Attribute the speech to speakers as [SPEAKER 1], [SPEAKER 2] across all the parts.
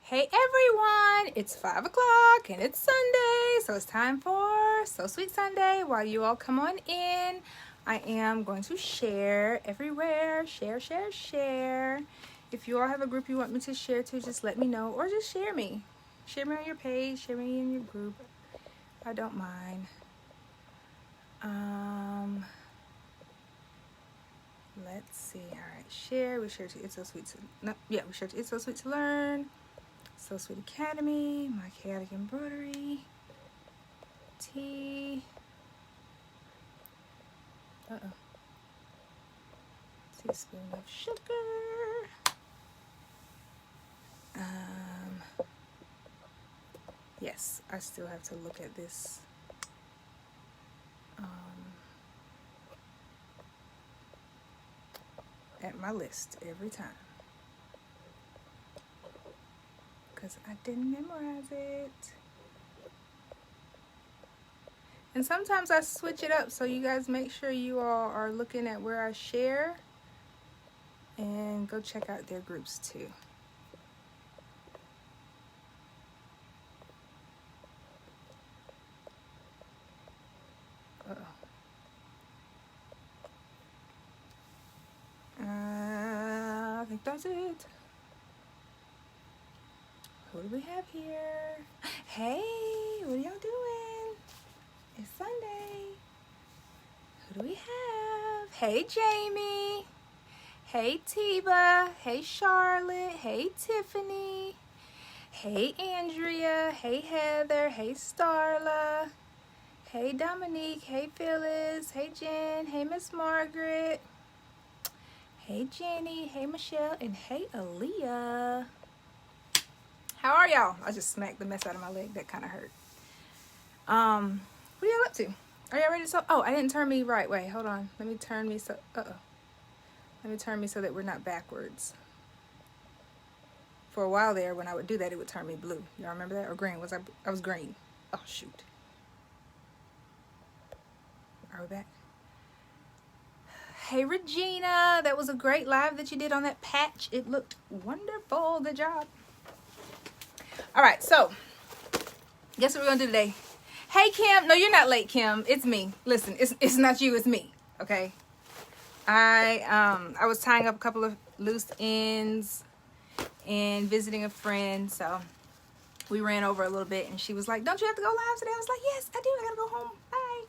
[SPEAKER 1] Hey everyone, it's 5 o'clock and it's Sunday, so it's time for So Sweet Sunday. While you all come on in, I am going to share everywhere. Share. If you all have a group you want me to share to, just let me know, or just share me. Share me on your page, share me in your group. I don't mind. Let's see. All right, share. We share to It's So Sweet to we share to It's So Sweet to Learn. So Sweet Academy, My Chaotic Embroidery, tea. Teaspoon of sugar. Yes, I still have to look at this. At my list every time. Because I didn't memorize it. And sometimes I switch it up, so you guys make sure you all are looking at where I share and go check out their groups too. I think that's it. Who do we have here? Hey, what are y'all doing? It's Sunday. Who do we have? Hey, Jamie. Hey, Tiba. Hey, Charlotte. Hey, Tiffany. Hey, Andrea. Hey, Heather. Hey, Starla. Hey, Dominique. Hey, Phyllis. Hey, Jen. Hey, Miss Margaret. Hey, Jenny. Hey, Michelle. And hey, Aaliyah. How are y'all? I just smacked the mess out of my leg. That kind of hurt. What are y'all up to? Are y'all ready to sew? Oh, I didn't turn me right. Wait, hold on. Let me turn me so. Let me turn me so that we're not backwards. For a while there, when I would do that, it would turn me blue. Y'all remember that? Or green? I was green. Oh shoot. Are we back? Hey Regina, that was a great live that you did on that patch. It looked wonderful. Good job. All right, so guess what we're gonna do today? Hey Kim, no, you're not late, Kim. It's me. Listen, it's not you, it's me. Okay. I was tying up a couple of loose ends and visiting a friend, so we ran over a little bit, and she was like, "Don't you have to go live today?" I was like, "Yes, I do. I gotta go home. Bye."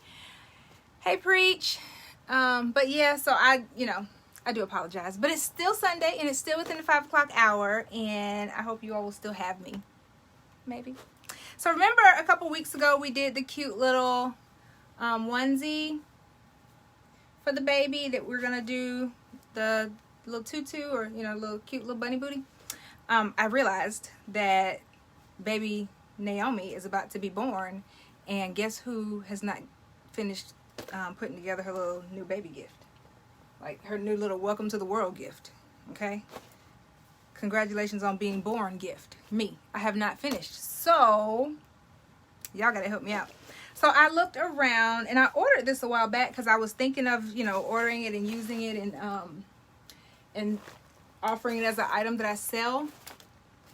[SPEAKER 1] Hey, preach. But yeah, so I do apologize, but it's still Sunday and it's still within the 5 o'clock hour, and I hope you all will still have me. Maybe. So remember a couple weeks ago we did the cute little onesie for the baby that we're gonna do the little tutu, or little cute little bunny booty. I realized that baby Naomi is about to be born, and guess who has not finished putting together her little new baby gift, like her new little welcome to the world gift. Okay, congratulations on being born gift. Me, I have not finished, so y'all gotta help me out. So I looked around and I ordered this a while back because I was thinking of ordering it and using it and offering it as an item that I sell,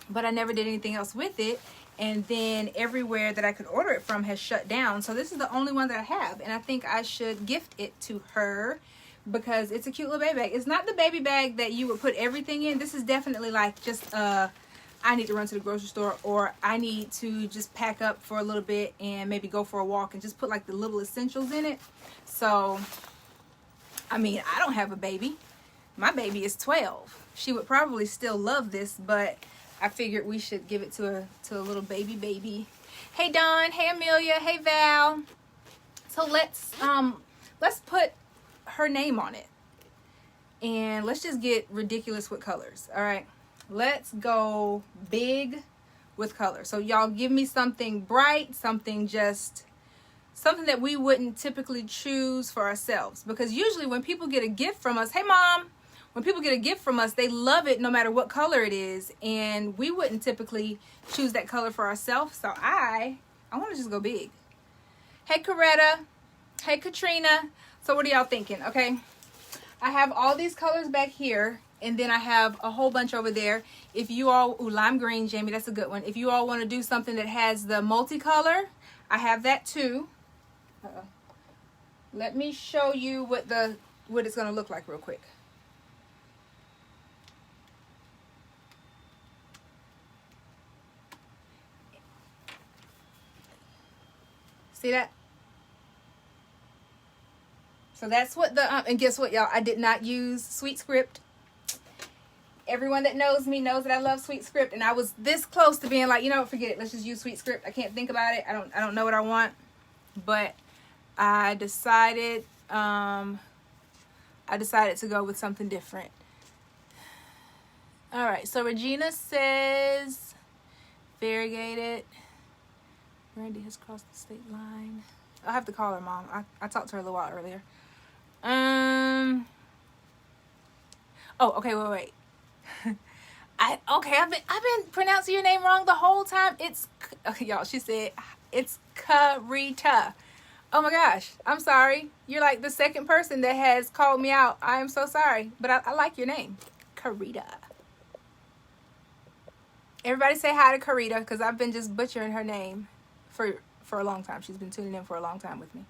[SPEAKER 1] but I never did anything else with it. And then everywhere that I could order it from has shut down. So this is the only one that I have. And I think I should gift it to her because it's a cute little baby bag. It's not the baby bag that you would put everything in. This is definitely like just I need to run to the grocery store, or I need to just pack up for a little bit and maybe go for a walk and just put like the little essentials in it. So, I mean, I don't have a baby. My baby is 12. She would probably still love this, but I figured we should give it to a little baby. Hey Dawn, hey Amelia, hey Val. So let's put her name on it. And let's just get ridiculous with colors. All right. Let's go big with color. So y'all give me something bright, something that we wouldn't typically choose for ourselves. Because usually when people get a gift from us, hey mom, when people get a gift from us, they love it no matter what color it is, and we wouldn't typically choose that color for ourselves. So I want to just go big. Hey Coretta, hey Katrina. So what are y'all thinking? Okay, I have all these colors back here, And then I have a whole bunch over there. If you all, ooh, lime green, Jamie, that's a good one. If you all want to do something that has the multicolor, I have that too. Let me show you what it's going to look like real quick. See that? So that's what and guess what, y'all? I did not use Sweet Script. Everyone that knows me knows that I love Sweet Script, and I was this close to being like, you know what, forget it. Let's just use Sweet Script. I can't think about it. I don't know what I want, but I decided to go with something different. All right, so Regina says variegated. Randy has crossed the state line. I'll have to call her, Mom. I talked to her a little while earlier. Oh, okay, wait. I've been pronouncing your name wrong the whole time. Okay, y'all, she said it's Carita. Oh my gosh, I'm sorry. You're like the second person that has called me out. I am so sorry, but I like your name, Carita. Everybody say hi to Carita, because I've been just butchering her name for a long time. She's been tuning in for a long time with me.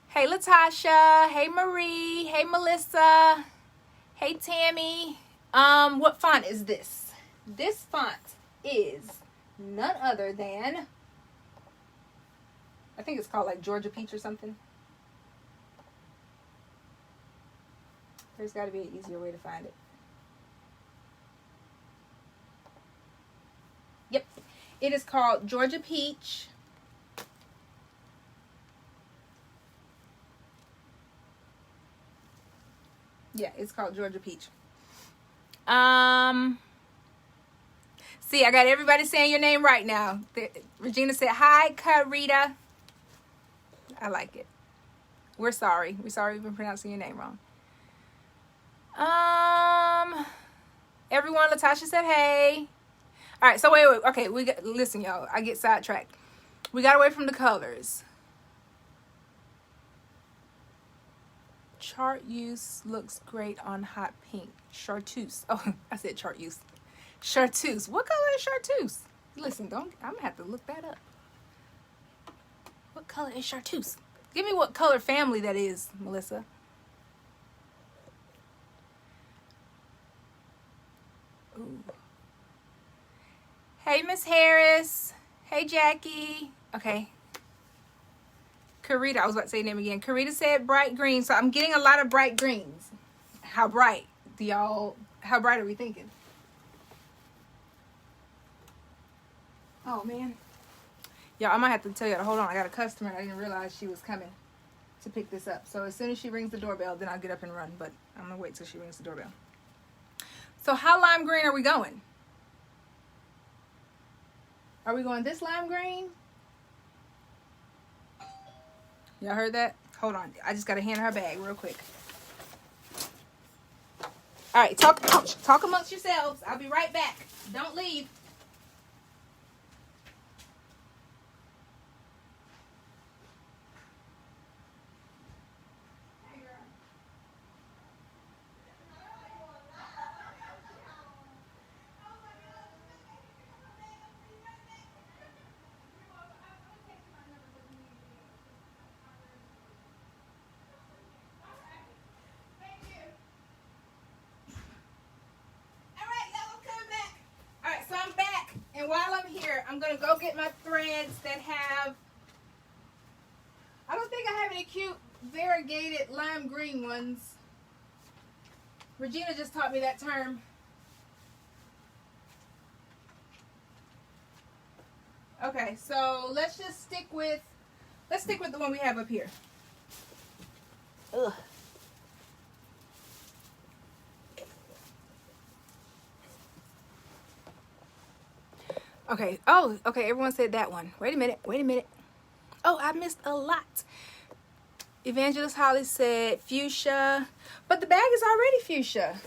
[SPEAKER 1] Hey, Latasha. Hey, Marie. Hey, Melissa. Hey, Tammy. What font is this? This font is none other than, I think it's called like Georgia Peach or something. There's got to be an easier way to find it. Yep. It is called Georgia Peach. Yeah, it's called Georgia Peach. See, I got everybody saying your name right now. Regina said, hi, Carita. I like it. We're sorry. We're sorry we've been pronouncing your name wrong. Everyone, Latasha said, hey. All right, so wait. Okay, listen, y'all. I get sidetracked. We got away from the colors. Chartreuse looks great on hot pink. Chartreuse. Oh, I said chartreuse. Chartreuse. What color is chartreuse? Listen, I'm gonna have to look that up. What color is chartreuse? Give me what color family that is, Melissa. Ooh. Hey, Miss Harris. Hey, Jackie. Okay. Carita, I was about to say your name again. Carita said bright green. So I'm getting a lot of bright greens. How bright how bright are we thinking? Oh, man. Y'all, I might have to tell you, hold on. I got a customer and I didn't realize she was coming to pick this up. So as soon as she rings the doorbell, then I'll get up and run. But I'm going to wait till she rings the doorbell. So how lime green are we going? Are we going this lime green? Y'all heard that? Hold on. I just got to hand her bag real quick. All right. Talk amongst yourselves. I'll be right back. Don't leave. And while I'm here, I'm going to go get my threads that have, I don't think I have any cute variegated lime green ones. Regina just taught me that term. Okay, so let's stick with the one we have up here. Ugh. Okay. Oh, okay. Everyone said that one. Wait a minute. Oh, I missed a lot. Evangelist Holly said fuchsia, but the bag is already fuchsia.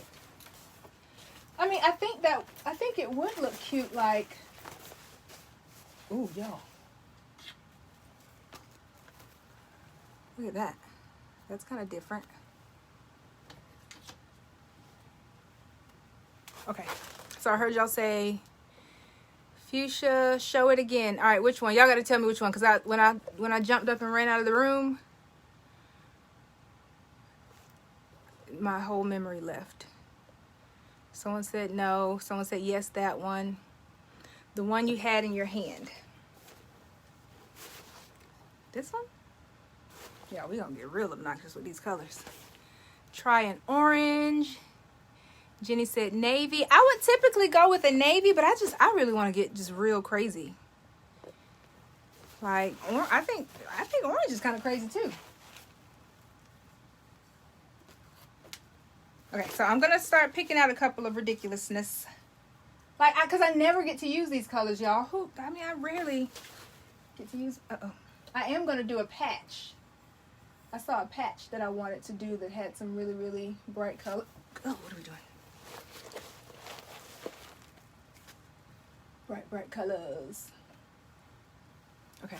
[SPEAKER 1] I mean, I think it would look cute like. Ooh, y'all. Look at that. That's kind of different. Okay, so I heard y'all say fuchsia, show it again. All right, which one? Y'all got to tell me which one, because when I jumped up and ran out of the room, my whole memory left. Someone said no. Someone said yes, that one. The one you had in your hand. This one? Yeah, we gonna get real obnoxious with these colors. Try an orange. Jenny said navy. I would typically go with a navy, but I really want to get just real crazy. Like, I think orange is kind of crazy too. Okay, so I'm gonna start picking out a couple of ridiculousness. Like, cause I never get to use these colors, y'all. I rarely get to use. I am gonna do a patch. I saw a patch that I wanted to do that had some really, really bright color. Oh, what are we doing? Bright colors. Okay.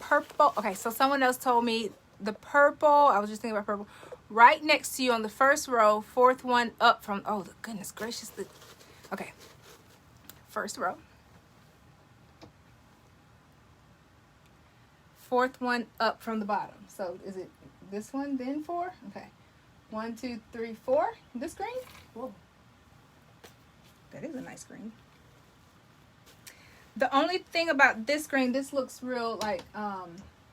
[SPEAKER 1] Purple. Okay, so someone else told me the purple. I was just thinking about purple. Right next to you on the first row, fourth one up from. Oh, the goodness gracious. Okay. First row. Fourth one up from the bottom. So is it this one, then 4? Okay. 1, 2, 3, 4. This green? Whoa. That is a nice green. The only thing about this green, this looks real like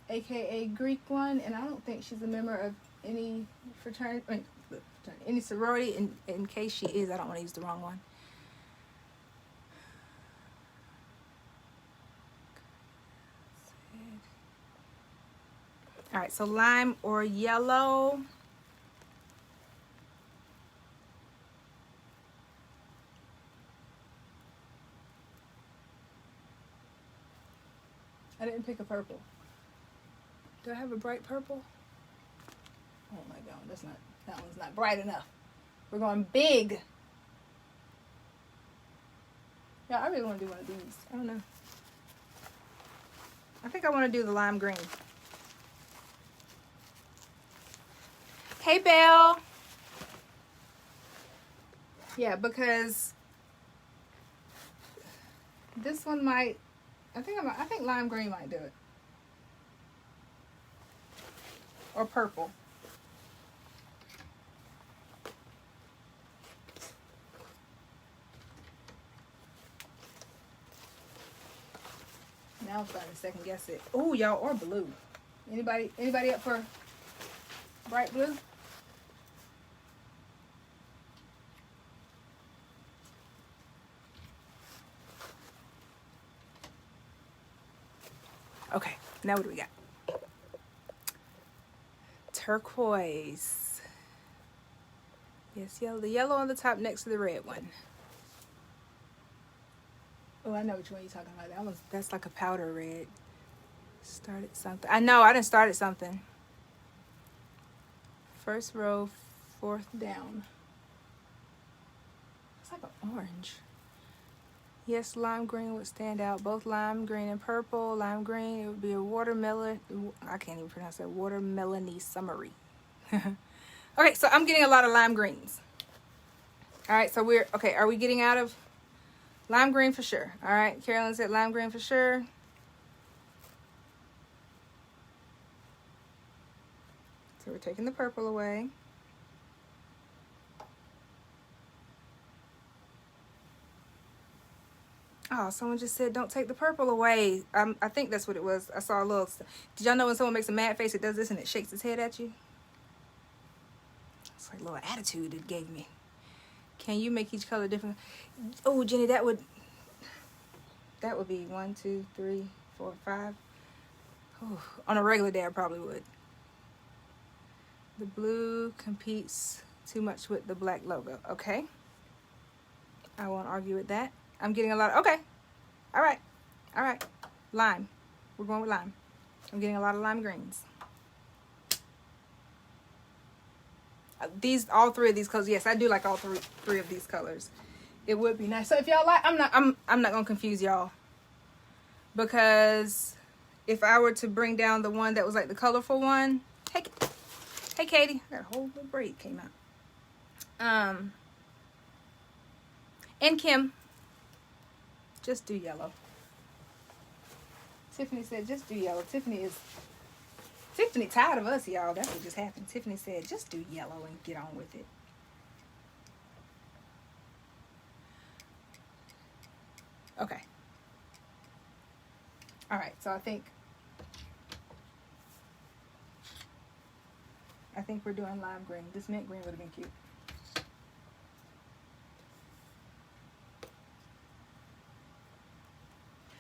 [SPEAKER 1] AKA Greek one, and I don't think she's a member of any fraternity, any sorority. In case she is, I don't want to use the wrong one. All right, so lime or yellow. I didn't pick a purple. Do I have a bright purple? Oh my God, that one's not bright enough. We're going big. Yeah, I really want to do one of these. I don't know. I think I want to do the lime green. Hey, Belle. Yeah, because this one might. I think lime green might do it. Or purple. Now I'm starting to second guess it. Oh, y'all, or blue. Anybody up for bright blue? Okay, now what do we got? Turquoise. Yes, yellow. The yellow on the top next to the red one. Oh, I know which one you're talking about. That's like a powder red. Started something. I know, I done started something. First row, fourth down. It's like an orange. Yes, lime green would stand out. Both lime green and purple. Lime green, it would be a watermelon. I can't even pronounce that. Watermelon-y summery. Okay, so I'm getting a lot of lime greens. All right, so okay, are we getting out of lime green for sure? All right, Carolyn said lime green for sure. So we're taking the purple away. Oh, someone just said, don't take the purple away. I think that's what it was. I saw a little... Did y'all know when someone makes a mad face, it does this and it shakes its head at you? It's like a little attitude it gave me. Can you make each color different? Oh, Jenny, that would be 1, 2, 3, 4, 5. Oh, on a regular day, I probably would. The blue competes too much with the black logo. Okay. I won't argue with that. I'm getting a lot of, okay. All right. Lime. We're going with lime. I'm getting a lot of lime greens. All 3 of these colors. Yes, I do like all three of these colors. It would be nice. So if y'all like, I'm not going to confuse y'all. Because if I were to bring down the one that was like the colorful one. Hey Katie. I got a whole little braid came out. And Kim, just do yellow. Tiffany said, just do yellow. Tiffany tired of us, y'all. That's what just happened. Tiffany said, just do yellow and get on with it. Okay. All right, so I think we're doing lime green. This mint green would have been cute.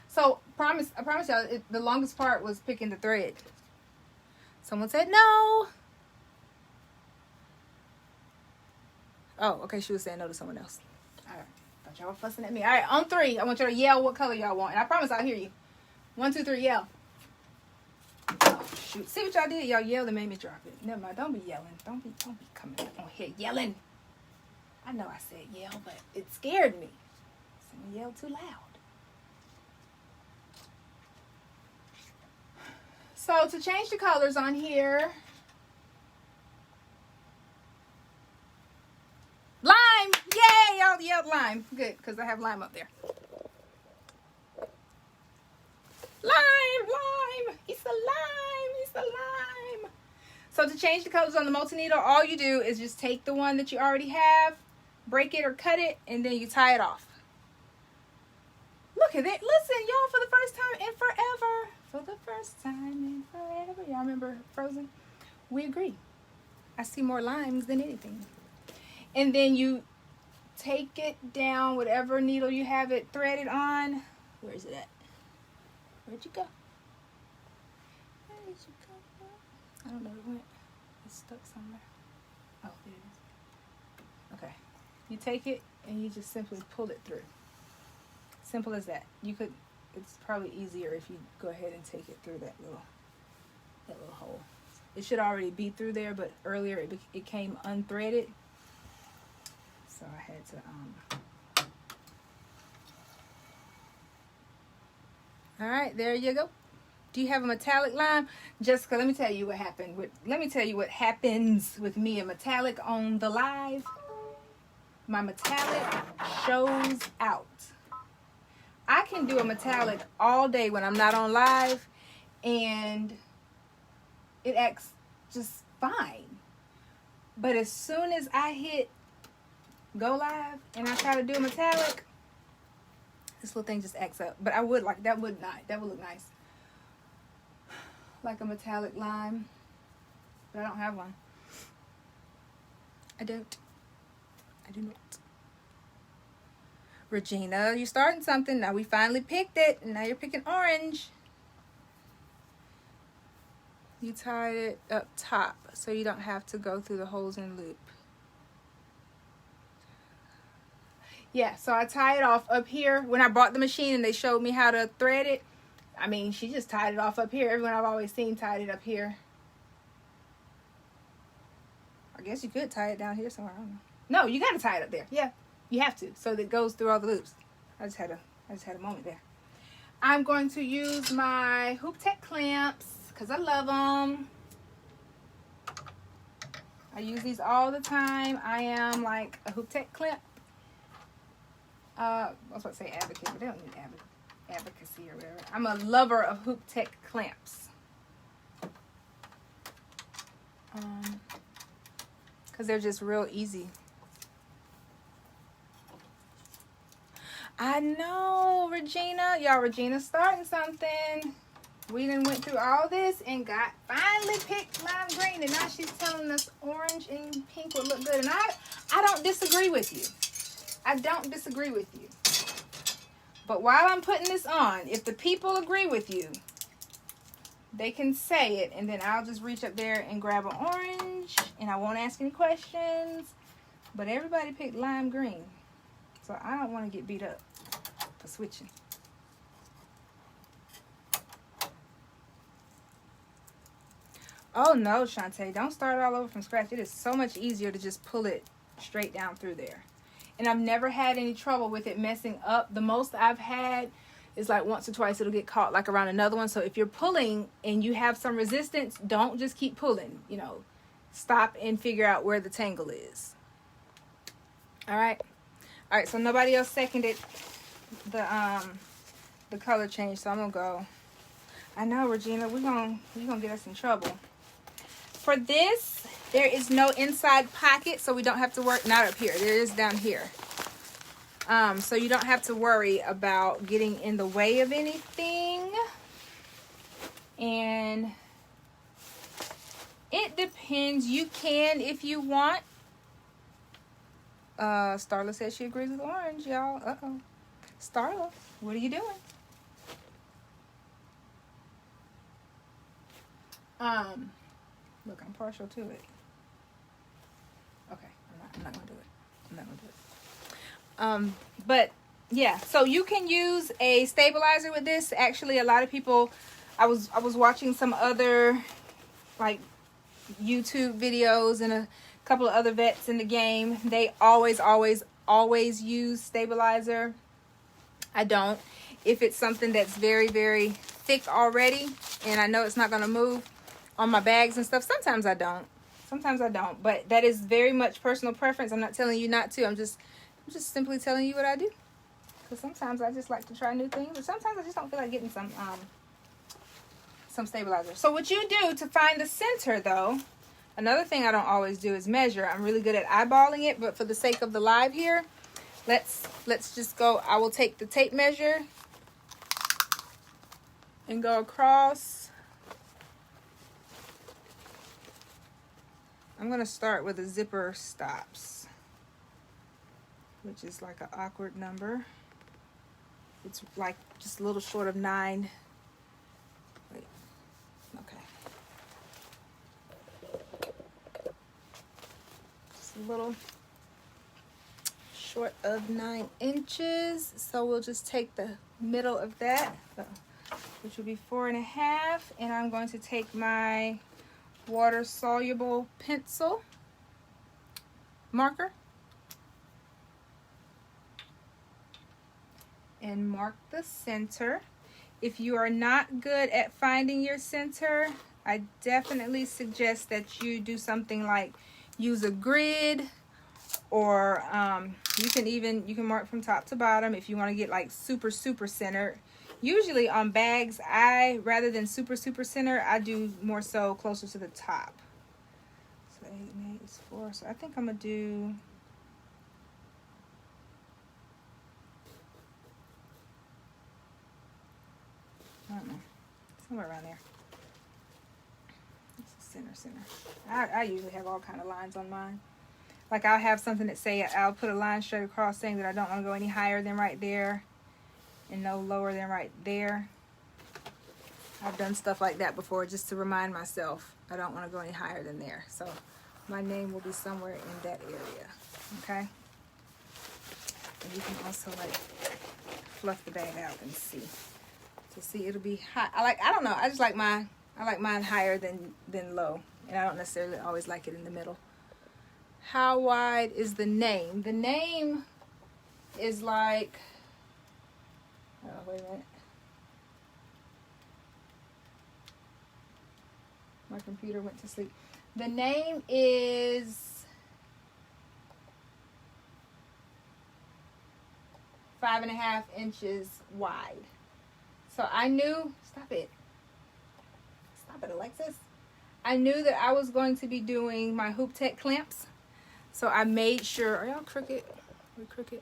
[SPEAKER 1] So, I promise y'all, the longest part was picking the thread. Someone said no. Oh, okay, she was saying no to someone else. All right, thought y'all were fussing at me. All right, on 3, I want y'all to yell what color y'all want. And I promise I'll hear you. 1, 2, 3, yell. Oh, shoot. See what y'all did? Y'all yelled and made me drop it. Never mind, don't be yelling. Don't be coming on here yelling. I know I said yell, but it scared me. Someone yelled too loud. So to change the colors on here, lime, yay, y'all yelled lime. Good, because I have lime up there. Lime, it's the lime. So to change the colors on the multi-needle, all you do is just take the one that you already have, break it or cut it, and then you tie it off. Look at it. Listen, y'all, for the first time in forever. For the first time in forever. Y'all remember Frozen? We agree. I see more limes than anything. And then you take it down, whatever needle you have it threaded on. Where is it at? Where'd you go? Where did you go? I don't know where it went. It's stuck somewhere. Oh, there it is. Okay. You take it and you just simply pull it through. Simple as that. It's probably easier if you go ahead and take it through that little hole. It should already be through there, but earlier it came unthreaded, so I had to All right, there you go. Do you have a metallic lime? Jessica, let me tell you what happened. Let me tell you what happens with me, a metallic on the live. My metallic shows out. I can do a metallic all day when I'm not on live, and it acts just fine. But as soon as I hit go live and I try to do a metallic, this little thing just acts up. But I would like that would look nice, like a metallic lime. But I don't have one. I do not. Regina, you're starting something. Now we finally picked it, and now you're picking orange. You tied it up top, so you don't have to go through the holes and loop. Yeah, so I tie it off up here. When I bought the machine and they showed me how to thread it, I mean, she just tied it off up here. Everyone I've always seen tied it up here. I guess you could tie it down here somewhere. I don't know. No, you got to tie it up there. Yeah. You have to, so that it goes through all the loops. I just had a moment there. I'm going to use my Hoop Tech clamps because I love them. I use these all the time. I am like a Hoop Tech clamp. I was about to say advocate, but they don't need advocacy or whatever. I'm a lover of Hoop Tech clamps. Because they're just real easy. I know, Regina. Y'all, Regina's starting something. We done went through all this and finally picked lime green. And now she's telling us orange and pink will look good. And I don't disagree with you. I don't disagree with you. But while I'm putting this on, if the people agree with you, they can say it. And then I'll just reach up there and grab an orange. And I won't ask any questions. But everybody picked lime green. So I don't want to get beat up for switching. Oh no, Shantae, don't start all over from scratch. It is so much easier to just pull it straight down through there. And I've never had any trouble with it messing up. The most I've had is like once or twice it'll get caught like around another one. So if you're pulling and you have some resistance, don't just keep pulling. You know, stop and figure out where the tangle is. All right. All right, so nobody else seconded the color change, so I'm gonna go. I know, Regina, you're gonna get us in trouble. For this, there is no inside pocket, so we don't have to worry. Not up here. There is down here. So you don't have to worry about getting in the way of anything. And it depends. You can if you want. Starla says she agrees with orange, y'all. Uh-oh. Starla, what are you doing? Look, I'm partial to it. Okay, I'm not gonna do it. I'm not gonna do it. But yeah, so you can use a stabilizer with this. Actually, a lot of people, I was watching some other like YouTube videos and a couple of other vets in the game. They always use stabilizer. I don't. If it's something that's very, very thick already and I know it's not gonna move on my bags and stuff, sometimes I don't. But that is very much personal preference. I'm not telling you not to. I'm just simply telling you what I do. Because sometimes I just like to try new things, but sometimes I just don't feel like getting some stabilizer. So what you do to find the center, though, another thing I don't always do is measure. I'm really good at eyeballing it, but for the sake of the live here, let's just go. I will take the tape measure and go across. I'm going to start with a zipper stops, which is like an awkward number. It's like just a little short of 9. Wait, okay. Just a little short of 9 inches. So we'll just take the middle of that, which will be 4.5. And I'm going to take my water soluble pencil marker and mark the center. If you are not good at finding your center, I definitely suggest that you do something like use a grid, or you can mark from top to bottom if you want to get like super centered. Usually on bags, rather than super center, I do more so closer to the top. So 8 and 8 is 4. So I think I'm gonna do, I don't know, somewhere around there. It's the center. I usually have all kind of lines on mine. Like I'll have something that say, I'll put a line straight across saying that I don't want to go any higher than right there and no lower than right there. I've done stuff like that before just to remind myself I don't want to go any higher than there. So my name will be somewhere in that area. Okay? And you can also like fluff the bag out and see. To see, it'll be high. I don't know. I just like I like mine higher than low. And I don't necessarily always like it in the middle. How wide is the name? The name is like, oh, wait a minute. My computer went to sleep. The name is 5.5 inches wide. So I knew, stop it, Alexis. I knew that I was going to be doing my Hoop Tech clamps. So I made sure, are y'all crooked? We're crooked.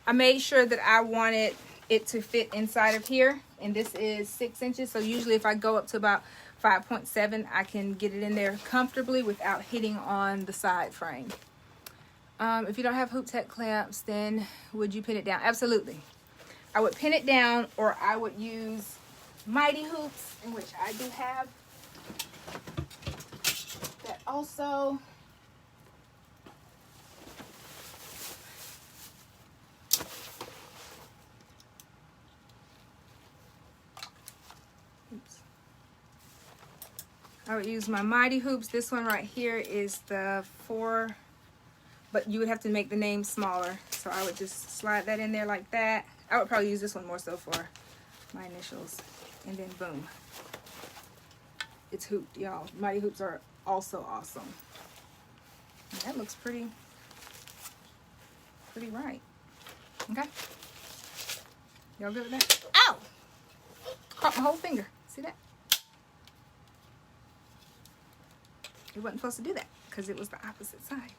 [SPEAKER 1] I made sure that I wanted it to fit inside of here, and this is 6 inches. So usually if I go up to about 5.7, I can get it in there comfortably without hitting on the side frame. If you don't have Hoop Tech clamps, then would you pin it down? Absolutely. I would pin it down, or I would use Mighty Hoops, in which I do have that also. I would use my Mighty Hoops. This one right here is the 4, but you would have to make the name smaller. So I would just slide that in there like that. I would probably use this one more so for my initials. And then boom. It's hooped, y'all. Mighty Hoops are also awesome. And that looks pretty pretty right. Okay. Y'all good with that? Ow! Caught my whole finger. See that? It wasn't supposed to do that because it was the opposite side.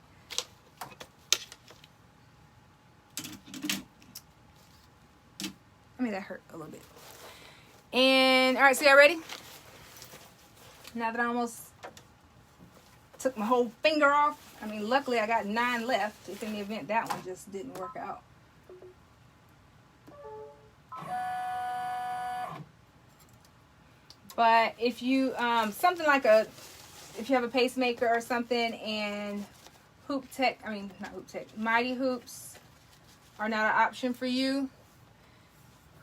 [SPEAKER 1] I mean, that hurt a little bit. And, all right, so y'all ready? Now that I almost took my whole finger off. I mean, luckily I got 9 left if in the event that one just didn't work out. But if you, something like if you have a pacemaker or something and Mighty Hoops are not an option for you,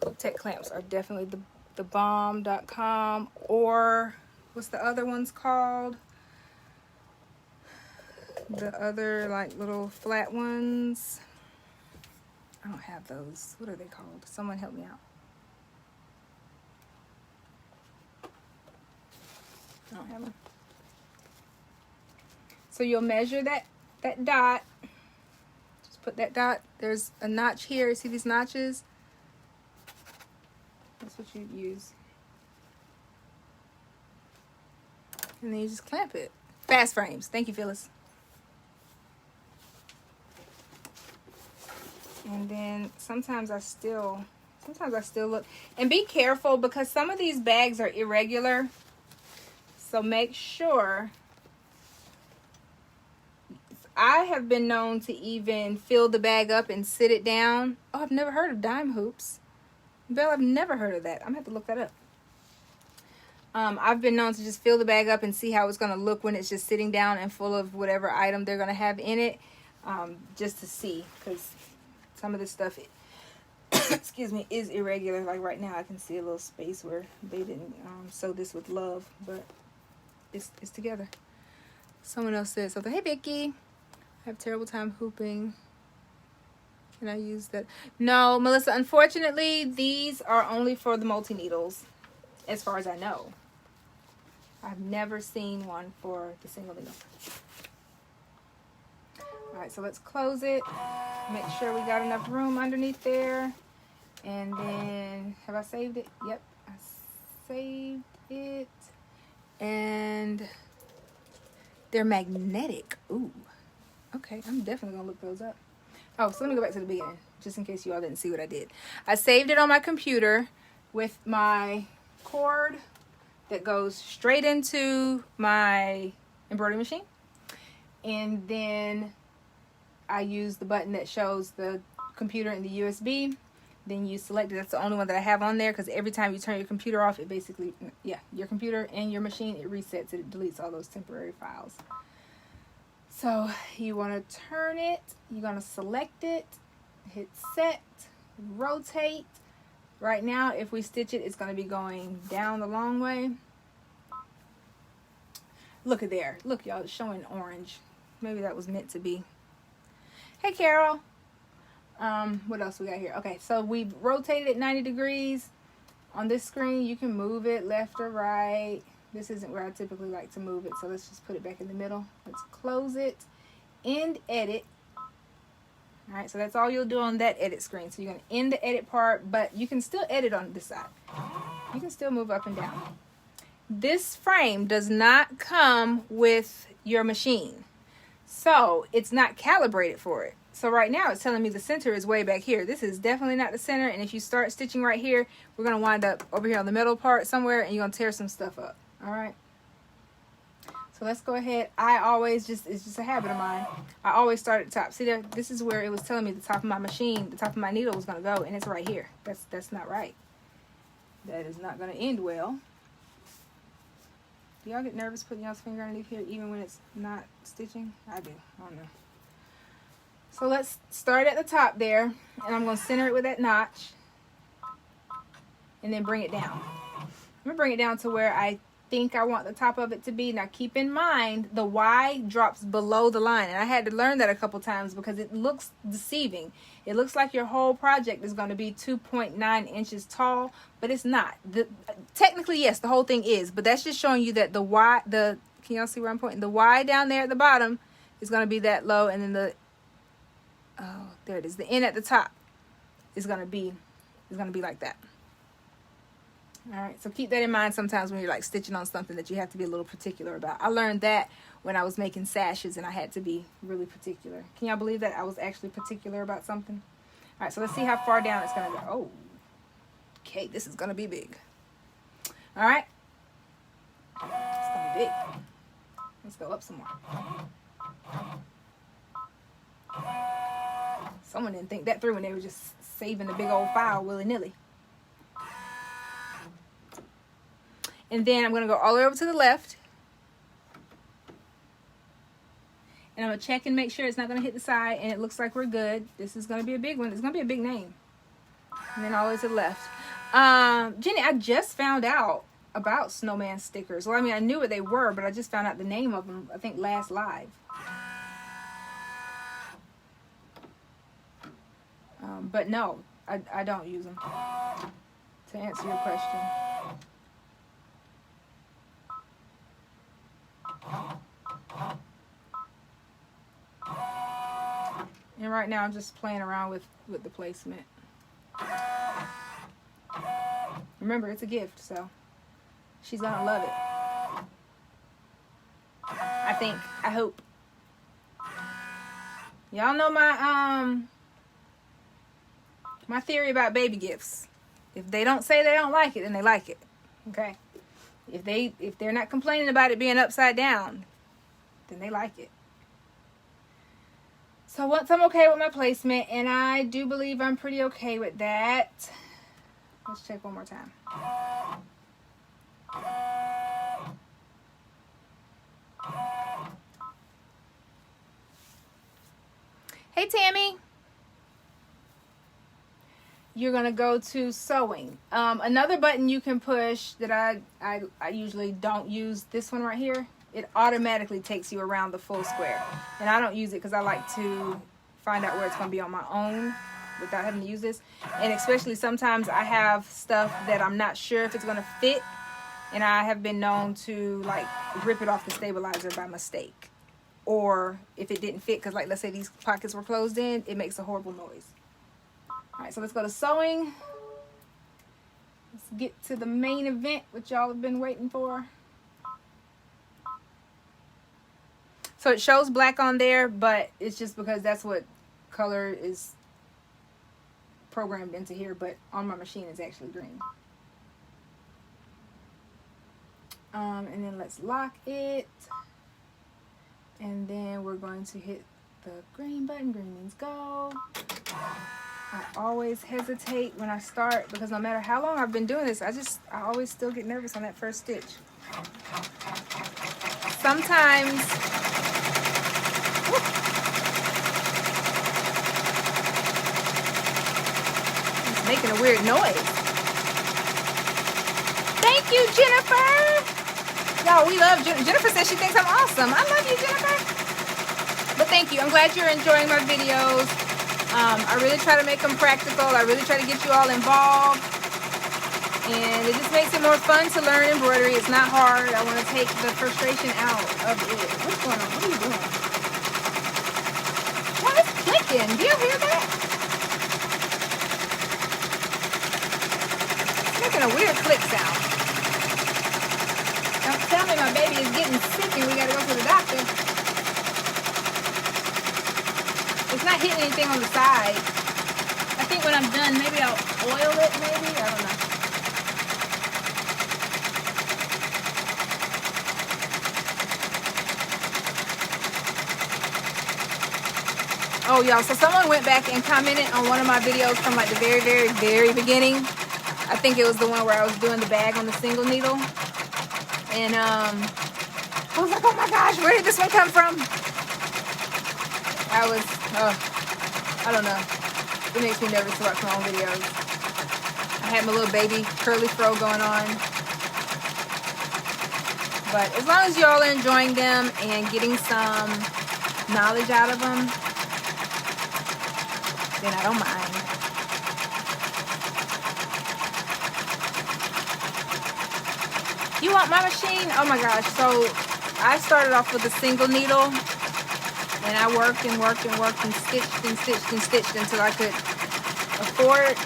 [SPEAKER 1] Hoop Tech clamps are definitely the bomb.com, or what's the other ones called? The other like little flat ones. I don't have those. What are they called? Someone help me out. I don't have them. So you'll measure that dot. Just put that dot. There's a notch here. See these notches? That's what you'd use. And then you just clamp it. Fast frames. Thank you, Phyllis. And then sometimes I still look. And be careful because some of these bags are irregular. So make sure. I have been known to even fill the bag up and sit it down. Oh, I've never heard of dime hoops. Belle, I've never heard of that. I'm going to have to look that up. I've been known to just fill the bag up and see how it's going to look when it's just sitting down and full of whatever item they're going to have in it. Just to see. Because some of this stuff, excuse me, is irregular. Like right now, I can see a little space where they didn't sew this with love. But it's together. Someone else said something. Hey, Vicky. I have a terrible time hooping. Can I use that? No, Melissa, unfortunately, these are only for the multi-needles, as far as I know. I've never seen one for the single needle. All right, so let's close it. Make sure we got enough room underneath there. And then, have I saved it? Yep, I saved it. And they're magnetic. Ooh. Okay, I'm definitely going to look those up. Oh, so let me go back to the beginning, just in case you all didn't see what I did. I saved it on my computer with my cord that goes straight into my embroidery machine. And then I use the button that shows the computer and the USB. Then you select it. That's the only one that I have on there because every time you turn your computer off, it basically, your computer and your machine, it resets it. It deletes all those temporary files. So you want to turn it, you're going to select it, hit set, rotate. Right now, if we stitch it, it's going to be going down the long way. Look at there. Look, y'all, it's showing orange. Maybe that was meant to be. Hey, Carol. What else we got here? Okay, so we've rotated it 90 degrees. On this screen, you can move it left or right. This isn't where I typically like to move it, so let's just put it back in the middle. Let's close it, end edit. All right, so that's all you'll do on that edit screen. So you're going to end the edit part, but you can still edit on this side. You can still move up and down. This frame does not come with your machine, so it's not calibrated for it. So right now it's telling me the center is way back here. This is definitely not the center, and if you start stitching right here, we're going to wind up over here on the middle part somewhere, and you're going to tear some stuff up. All right. So let's go ahead. It's just a habit of mine. I always start at the top. See there? This is where it was telling me the top of my machine, the top of my needle was going to go, and it's right here. That's not right. That is not going to end well. Do y'all get nervous putting y'all's finger underneath here even when it's not stitching? I do. I don't know. So let's start at the top there, and I'm going to center it with that notch, and then bring it down. I'm going to bring it down to where I think I want the top of it to be. Now keep in mind the Y drops below the line, and I had to learn that a couple times because it looks deceiving. It looks like your whole project is going to be 2.9 inches tall, but it's not. Technically, yes, the whole thing is, but that's just showing you that the Y, can y'all see where I'm pointing? The Y down there at the bottom is going to be that low, and then oh, there it is. The end at the top is gonna be like that. All right, so keep that in mind sometimes when you're like stitching on something that you have to be a little particular about. I learned that when I was making sashes and I had to be really particular. Can y'all believe that I was actually particular about something? All right, so let's see how far down it's gonna go. Oh, okay, this is gonna be big. All right, it's gonna be big. Let's go up some more. Someone didn't think that through when they were just saving the big old file willy-nilly. And then I'm going to go all the way over to the left. And I'm going to check and make sure it's not going to hit the side. And it looks like we're good. This is going to be a big one. It's going to be a big name. And then all the way to the left. Jenny, I just found out about snowman stickers. Well, I mean, I knew what they were, but I just found out the name of them, I think, last live. But no, I don't use them, to answer your question. And right now I'm just playing around with the placement. Remember, it's a gift, so she's gonna love it. I think, I hope. Y'all know my theory about baby gifts. If they don't say they don't like it, then they like it. Okay? If they're not complaining about it being upside down, then they like it. So once I'm okay with my placement, and I do believe I'm pretty okay with that. Let's check one more time. Hey, Tammy. You're going to go to sewing. Another button you can push that I usually don't use, this one right here. It automatically takes you around the full square. And I don't use it because I like to find out where it's going to be on my own without having to use this. And especially sometimes I have stuff that I'm not sure if it's going to fit. And I have been known to like rip it off the stabilizer by mistake. Or if it didn't fit, because like let's say these pockets were closed in, it makes a horrible noise. Alright, so let's go to sewing. Let's get to the main event, which y'all have been waiting for. So it shows black on there, but it's just because that's what color is programmed into here, but on my machine it's actually green. And then let's lock it. And then we're going to hit the green button. Green means go. I always hesitate when I start because no matter how long I've been doing this, I always still get nervous on that first stitch. Sometimes, it's making a weird noise. Thank you, Jennifer. Y'all, we love Jennifer. Says she thinks I'm awesome. I love you, Jennifer. But thank you. I'm glad you're enjoying my videos. I really try to make them practical. I really try to get you all involved. And it just makes it more fun to learn embroidery. It's not hard. I want to take the frustration out of it. What's going on? What are you doing? What is clicking? Do you hear that? It's making a weird click sound. Don't tell me my baby is getting sick and we got to go to the doctor. It's not hitting anything on the side. I think when I'm done, maybe I'll oil it, maybe? I don't know. Oh, y'all, so someone went back and commented on one of my videos from like the very, very, very beginning. I think it was the one where I was doing the bag on the single needle. And I was like, oh my gosh, where did this one come from? I don't know. It makes me nervous to watch my own videos. I had my little baby curly fro going on. But as long as y'all are enjoying them and getting some knowledge out of them, then I don't mind. You want my machine? Oh my gosh. So I started off with a single needle. And I worked and worked and worked and stitched and stitched and stitched until I could afford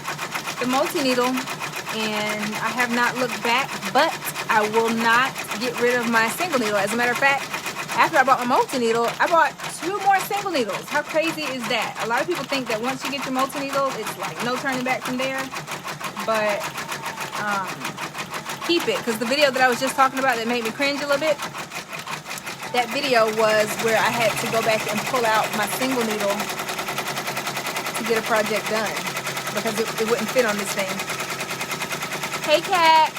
[SPEAKER 1] the multi-needle, and I have not looked back, but I will not get rid of my single needle. As a matter of fact, after I bought my multi-needle, I bought 2 more single needles. How crazy is that? A lot of people think that once you get your multi-needle, it's like no turning back from there, but keep it, because the video that I was just talking about that made me cringe a little bit, that video was where I had to go back and pull out my single needle to get a project done because it wouldn't fit on this thing. Hey, cat.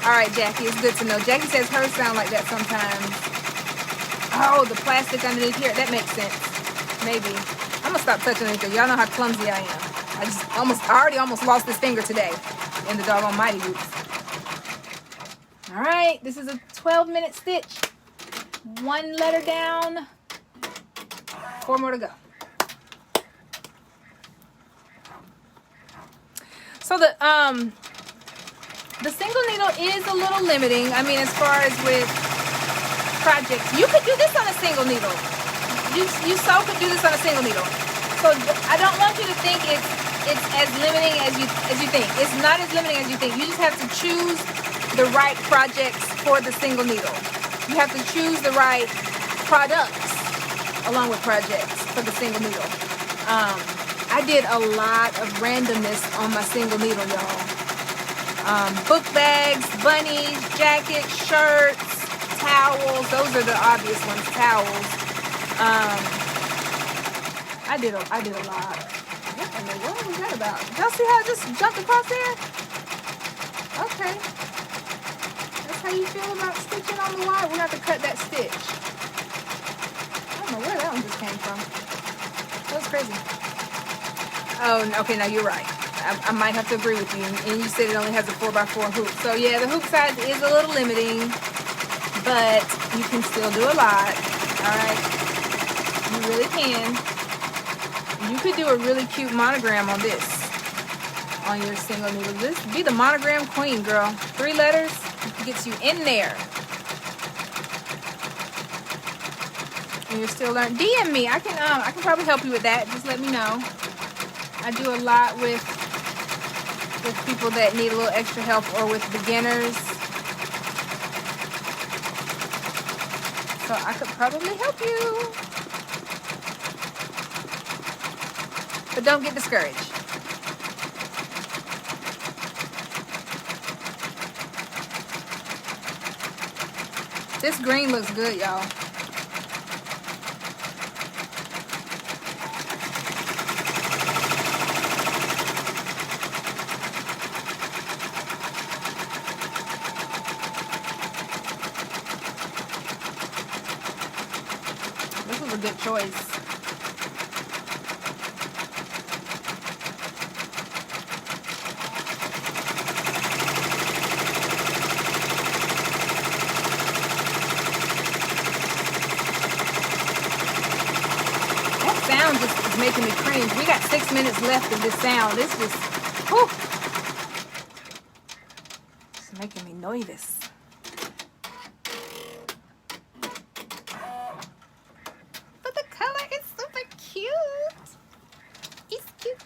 [SPEAKER 1] All right, Jackie, it's good to know. Jackie says hers sound like that sometimes. Oh, the plastic underneath here. That makes sense. Maybe. I'm going to stop touching anything. Y'all know how clumsy I am. I already almost lost this finger today in the doggone Mighty Boots. All right, this is a 12-minute stitch. 1 letter down. 4 more to go. So the single needle is a little limiting. I mean, as far as with projects, you could do this on a single needle. You so could do this on a single needle. So I don't want you to think it's as limiting as you think. It's not as limiting as you think. You just have to choose the right projects for the single needle. You have to choose the right products along with projects for the single needle. I did a lot of randomness on my single needle, y'all. Book bags, bunnies, jackets, shirts, towels. Those are the obvious ones, towels. I did a lot. What in the world was that about? Y'all see how I just jumped across there? Okay. That's how you feel about stitching on the wire? We're going to have to cut that stitch. I don't know where that one just came from. That was crazy. Oh, okay, now you're right. I might have to agree with you. And you said it only has a 4x4 hoop. So yeah, the hoop size is a little limiting, but you can still do a lot. All right, you really can. You could do a really cute monogram on this, on your single needle. This be the monogram queen, girl. 3 letters gets you in there. And you're still learning. DM me. I can probably help you with that. Just let me know. I do a lot with people that need a little extra help or with beginners. So I could probably help you. But don't get discouraged. This green looks good, y'all. This was a good choice. Sound just is making me cringe. We got 6 minutes left of this sound. This was, whew, it's making me nervous. But the color is super cute. It's cute.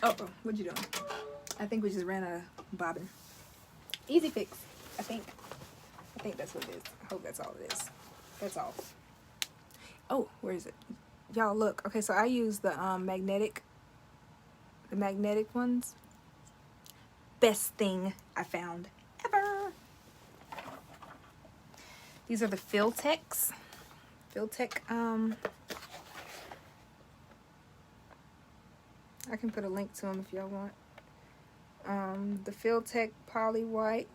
[SPEAKER 1] Oh, what'd you do? I think we just ran out of bobbin. Easy fix, I think. I think that's what it is. I hope that's all it is. That's all. Oh, where is it? Y'all look. Okay, so I use the magnetic ones. Best thing I found ever. These are the Filtex. I can put a link to them if y'all want. The Filtex Poly White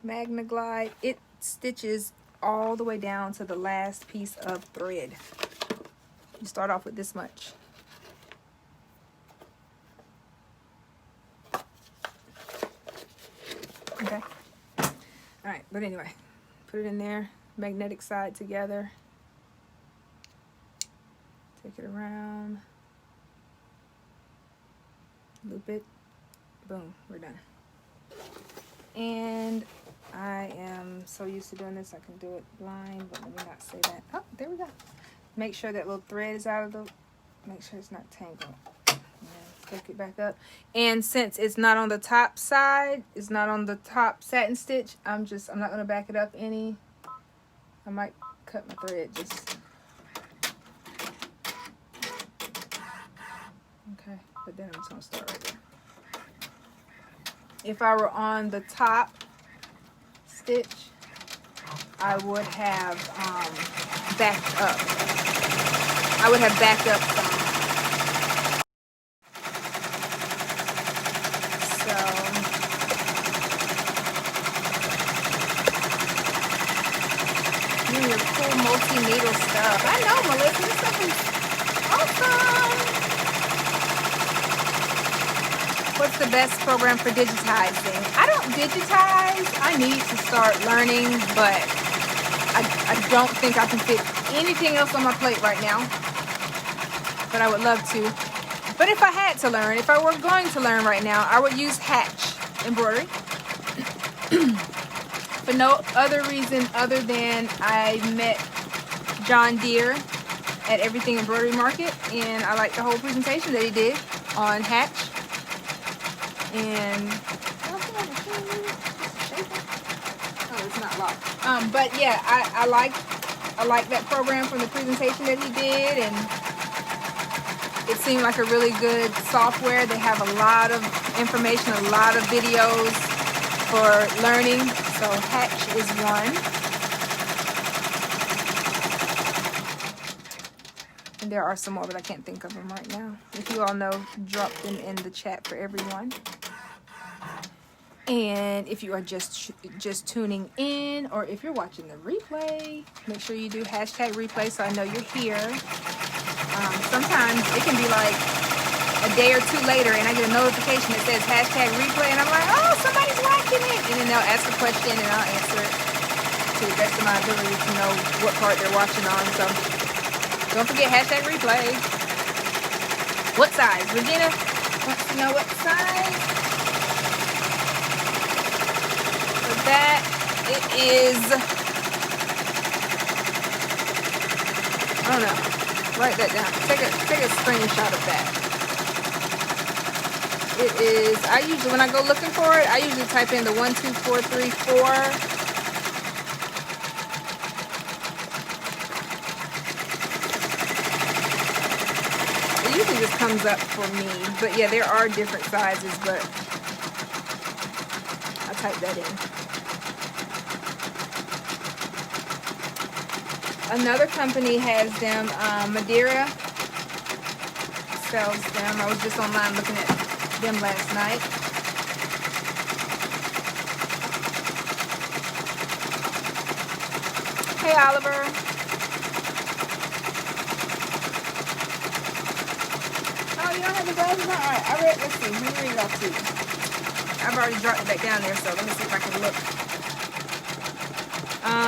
[SPEAKER 1] Magna Glide. It stitches all the way down to the last piece of thread. You start off with this much. Okay. All right, but anyway, put it in there, magnetic side together. Take it around. Loop it. Boom, we're done. And I am so used to doing this, I can do it blind, but let me not say that. Oh, there we go. Make sure that little thread is out of the, make sure it's not tangled. Hook it back up. And since it's not on the top side, it's not on the top satin stitch, I'm not going to back it up any. I might cut my thread just. Okay, but then I'm just going to start right there. If I were on the top stitch, I would have backed up. I would have backed up some. So you and your cool multi-needle stuff. I know, Melissa, this stuff is awesome. What's the best program for digitizing? I don't digitize. I need to start learning, but I don't think I can fit anything else on my plate right now. But I would love to. But if I had to learn, if I were going to learn right now, I would use Hatch embroidery. For no other reason other than I met John Deere at Everything Embroidery Market, and I liked the whole presentation that he did on Hatch. And oh, it's not locked. But yeah, I like that program from the presentation that he did, and it seemed like a really good software. They have a lot of information, a lot of videos for learning. So Hatch is one. And there are some more, but I can't think of them right now. If you all know, drop them in the chat for everyone. And if you are just tuning in, or if you're watching the replay, make sure you do hashtag replay so I know you're here. Sometimes it can be like a day or two later and I get a notification that says hashtag replay, and I'm like, oh, somebody's watching it. And then they'll ask a question and I'll answer it to the best of my ability to know what part they're watching on. So don't forget hashtag replay. What size? Regina wants to know what size. So that it is, I don't know. Write that down. Take a screenshot of that. It is, I usually, when I go looking for it, I usually type in the 12434. It usually just comes up for me. But yeah, there are different sizes, but I type that in. Another company has them, Madeira sells them. I was just online looking at them last night. Hey, Oliver. Oh, you don't have the glasses on? All right, I read, let's see, let me read it off to you. I've already dropped it back down there, so let me see if I can look.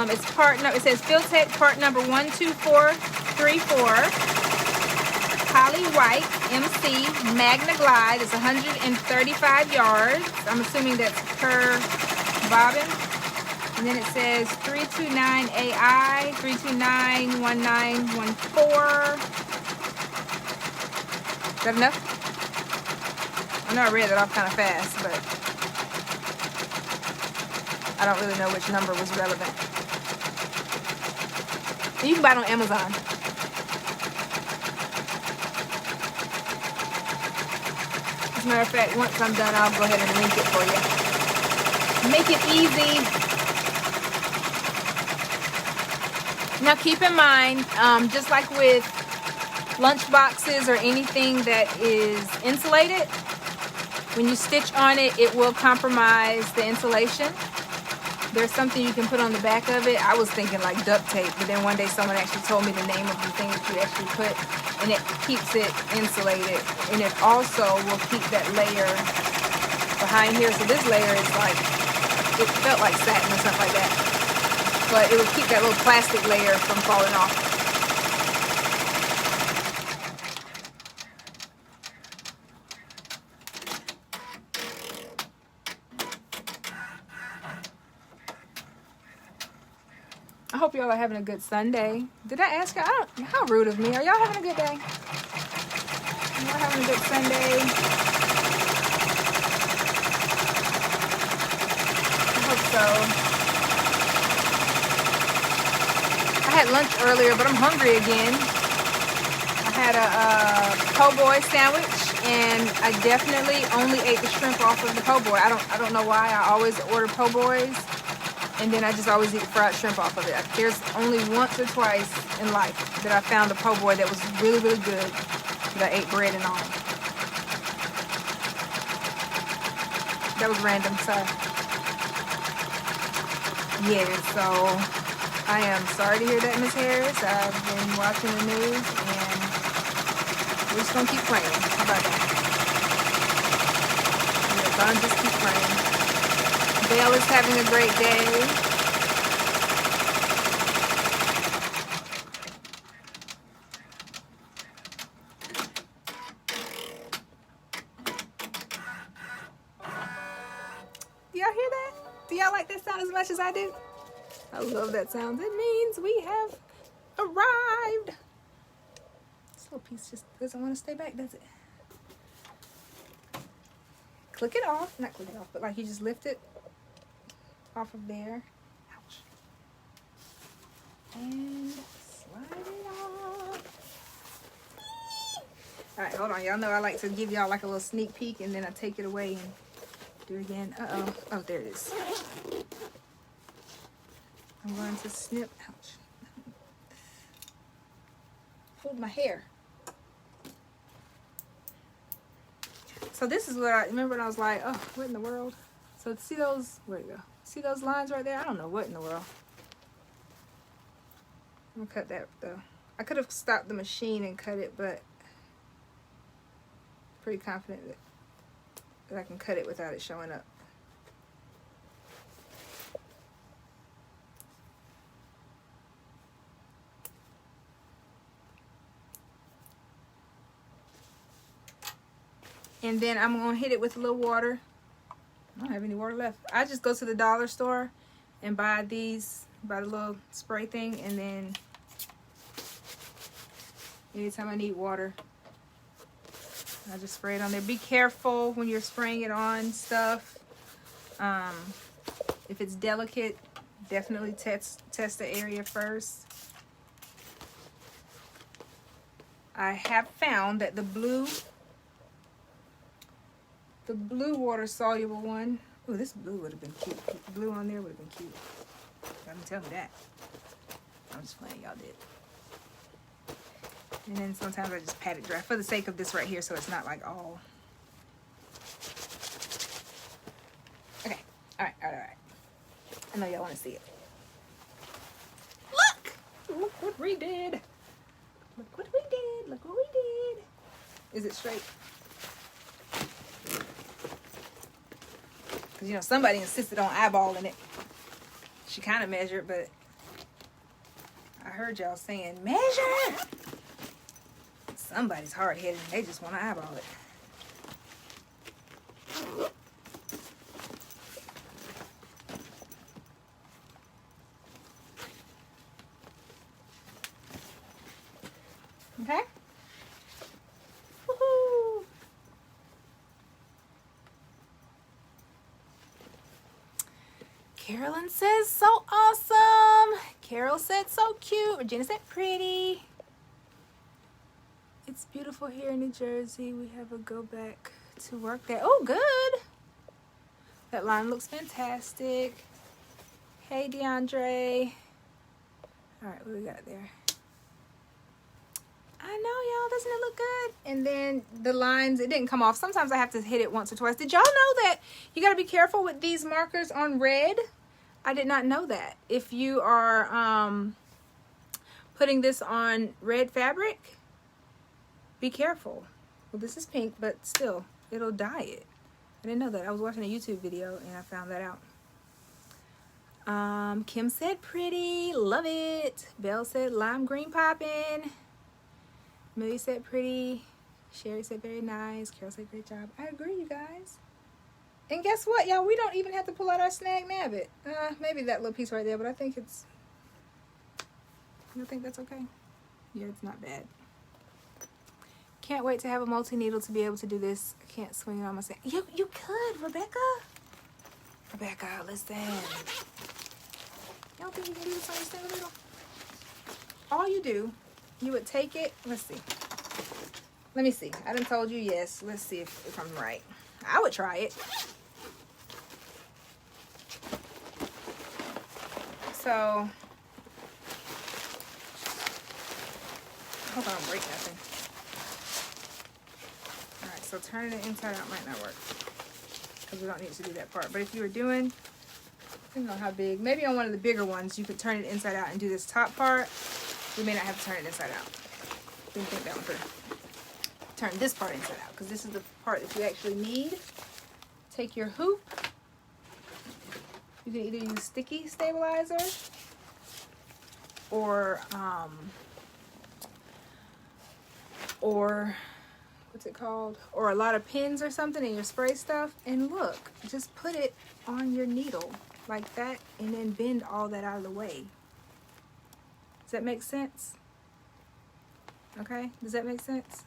[SPEAKER 1] It's it says Field Tech part number 12434. Holly White, MC, Magna Glide. It's 135 yards. I'm assuming that's per bobbin. And then it says 329 AI, 3291914. Is that enough? I know I read that off kind of fast, but I don't really know which number was relevant. You can buy it on Amazon. As a matter of fact, once I'm done, I'll go ahead and link it for you. Make it easy. Now keep in mind, just like with lunch boxes or anything that is insulated, when you stitch on it, it will compromise the insulation. There's something you can put on the back of it. I was thinking like duct tape, but then one day someone actually told me the name of the thing that you actually put, and it keeps it insulated, and it also will keep that layer behind here. So this layer is like, it felt like satin or something like that, but it will keep that little plastic layer from falling off. I hope y'all are having a good Sunday. Did I ask y'all? How rude of me. Are y'all having a good day? Y'all having a good Sunday? I hope so. I had lunch earlier, but I'm hungry again. I had a po' boy sandwich, and I definitely only ate the shrimp off of the po' boy. I don't know why. I always order po' boys. And then I just always eat fried shrimp off of it. There's only once or twice in life that I found a po' boy that was really, really good that I ate bread and all. That was random, sorry. Yeah, so I am sorry to hear that, Miss Harris. I've been watching the news and we're just gonna keep praying. How about that? We're gonna just keep praying. Belle is having a great day. Do y'all hear that? Do y'all like that sound as much as I do? I love that sound. It means we have arrived. This little piece just doesn't want to stay back, does it? Click it off. Not click it off, but like you just lift it off of there. Ouch. And slide it off. Alright, hold on. Y'all know I like to give y'all like a little sneak peek and then I take it away and do it again. Uh-oh. Oh, there it is. I'm going to snip. Ouch. Pulled my hair. So this is what I remember when I was like, oh, what in the world? So see those, where'd it go? See those lines right there? I don't know what in the world. I'm gonna cut that though. I could have stopped the machine and cut it, but pretty confident that I can cut it without it showing up. And then I'm gonna hit it with a little water. I don't have any water left. I just go to the dollar store and buy these, buy the little spray thing, and then anytime I need water, I just spray it on there. Be careful when you're spraying it on stuff. If it's delicate, definitely test the area first. I have found that the blue water soluble one. Oh, this blue would have been cute. The blue on there would have been cute. Y'all didn't tell me that. I'm just playing, y'all did. And then sometimes I just pat it dry for the sake of this right here, so it's not like all. Okay. All right. I know y'all want to see it. Look what we did. Look what we did. Look what we did. Is it straight? Because, you know, somebody insisted on eyeballing it. She kind of measured, but I heard y'all saying, measure! Somebody's hard-headed and they just want to eyeball it. Okay? Woohoo! Carolyn says, so awesome. Carol said, so cute. Regina said, pretty. It's beautiful here in New Jersey. We have a go back to work day. Oh, good. That line looks fantastic. Hey, DeAndre. All right, what we got there? I know, y'all. Doesn't it look good? And then the lines, it didn't come off. Sometimes I have to hit it once or twice. Did y'all know that you got to be careful with these markers on red? I did not know that. If you are putting this on red fabric, be careful. Well, this is pink, but still, it'll dye it. I didn't know that. I was watching a YouTube video and I found that out. Kim said pretty. Love it. Belle said lime green poppin'. Millie said pretty. Sherry said very nice. Carol said great job. I agree, you guys. And guess what, y'all? We don't even have to pull out our snag nabbit. Maybe that little piece right there, but I think it's You think that's okay? Yeah, it's not bad. Can't wait to have a multi-needle to be able to do this. I can't swing it on myself. You could, Rebecca. Rebecca, listen. You don't think you can do this on your single needle? All you do, you would take it. Let's see. Let me see. I done told you yes. Let's see if I'm right. I would try it. So, I hope I don't break nothing. Alright, so turning it inside out might not work, because we don't need to do that part. But if you were doing, I don't know how big, maybe on one of the bigger ones, you could turn it inside out and do this top part. We may not have to turn it inside out. Didn't think that one through. Turn this part inside out, because this is the part that you actually need. Take your hoop. You can either use sticky stabilizer or what's it called? Or a lot of pins or something in your spray stuff. And look, just put it on your needle like that and then bend all that out of the way. Does that make sense? Okay, does that make sense?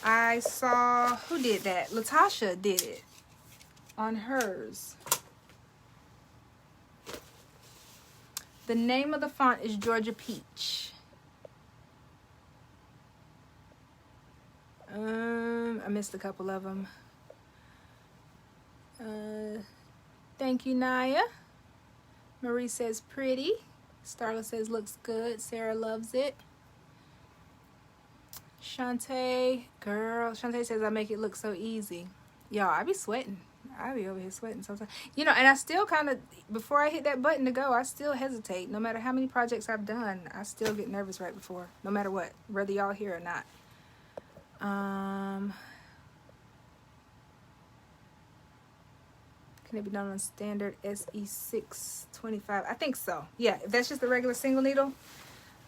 [SPEAKER 1] I saw, who did that? Latasha did it on hers. The name of the font is Georgia Peach. I missed a couple of them. Thank you, Naya. Marie says pretty. Starla says looks good. Sarah loves it. Shantae, girl. Shantae says I make it look so easy. Y'all, I be sweating. I be over here sweating sometimes. You know, and I still kind of, before I hit that button to go, I still hesitate. No matter how many projects I've done, I still get nervous right before. No matter what, whether y'all here or not. Can it be done on standard SE625? I think so. Yeah, if that's just the regular single needle.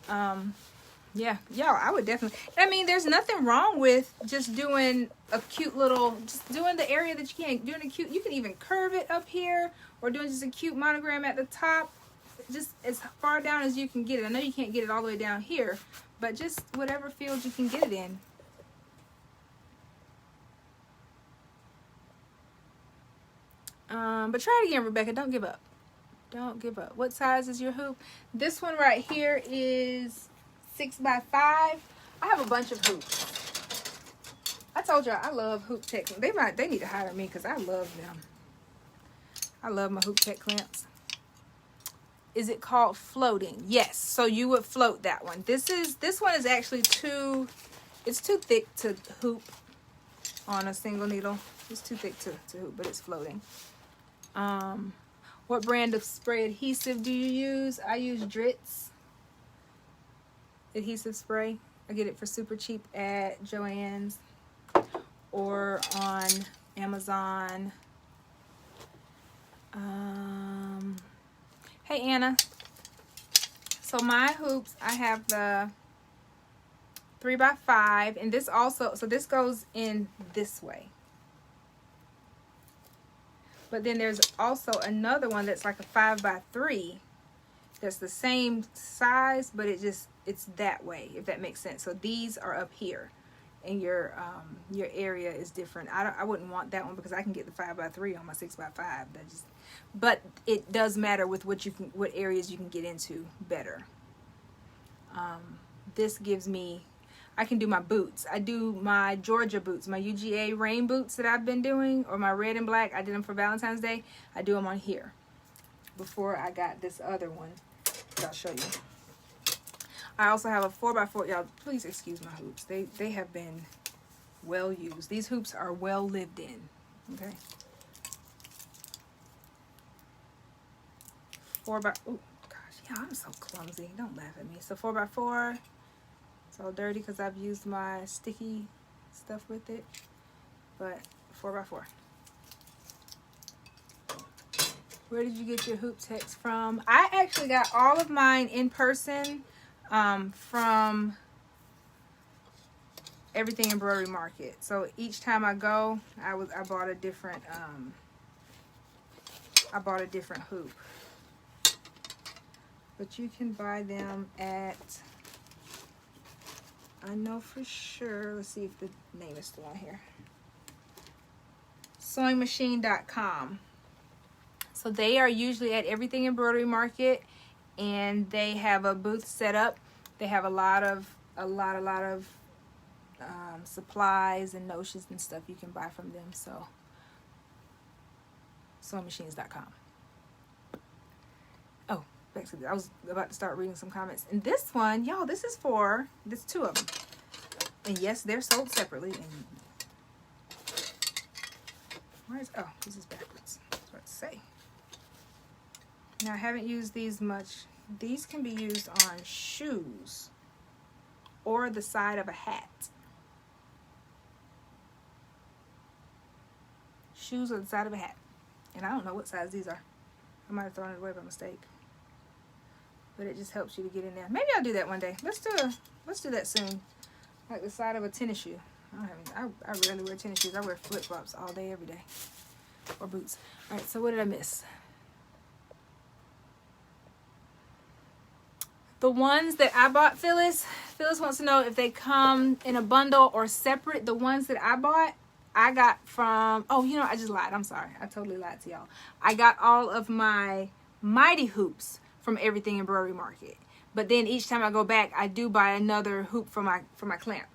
[SPEAKER 1] Yeah, y'all, I would definitely. I mean, there's nothing wrong with just doing a cute little, just doing the area that you can't, doing a cute, you can even curve it up here, or doing just a cute monogram at the top, just as far down as you can get it. I know you can't get it all the way down here, but just whatever field you can get it in. But try it again, Rebecca. Don't give up. Don't give up. What size is your hoop? This one right here is 6x5. I have a bunch of hoops. I told y'all I love Hoop Tech. They need to hire me because I love them. I love my Hoop Tech clamps. Is it called floating? Yes. So you would float that one. This one is actually it's too thick to hoop on a single needle. It's too thick to hoop, but it's floating. What brand of spray adhesive do you use? I use Dritz adhesive spray. I get it for super cheap at Joann's or on Amazon. Hey Anna. So my hoops, I have the 3x5, and this also, so this goes in this way. But then there's also another one that's like a 5x3 that's the same size, but it's that way, if that makes sense. So these are up here, and your area is different. I wouldn't want that one because I can get the 5x3 on my 6x5. But it does matter with what areas you can get into better. This gives me, I can do my boots. I do my Georgia boots, my UGA rain boots that I've been doing, or my red and black. I did them for Valentine's Day. I do them on here before I got this other one. I'll show you. I also have a 4x4. Y'all, please excuse my hoops. They have been well used. These hoops are well lived in. Okay. Oh gosh, yeah, I'm so clumsy. Don't laugh at me. So 4x4. It's all dirty because I've used my sticky stuff with it. But 4x4. Where did you get your hoop techs from? I actually got all of mine in person from Everything Embroidery Market. So each time I go, I bought a different hoop. but you can buy them at, I know for sure, let's see if the name is still on here, sewingmachine.com. So they are usually at Everything Embroidery Market, and they have a booth set up. They have a lot of supplies and notions and stuff you can buy from them. So sewingmachines.com. Oh, back to this. I was about to start reading some comments. And this one, y'all, this is two of them. And yes, they're sold separately. And oh, this is backwards. I was about to say. Now, I haven't used these much. These can be used on shoes or the side of a hat. Shoes or the side of a hat. And I don't know what size these are. I might have thrown it away by mistake. But it just helps you to get in there. Maybe I'll do that one day. Let's do that soon. Like the side of a tennis shoe. I rarely wear tennis shoes. I wear flip-flops all day, every day. Or boots. Alright, so what did I miss? The ones that I bought, Phyllis wants to know if they come in a bundle or separate. The ones that I bought, I got from, oh, you know, I just lied. I'm sorry. I totally lied to y'all. I got all of my Mighty hoops from Everything Embroidery Market. But then each time I go back, I do buy another hoop for my clamp.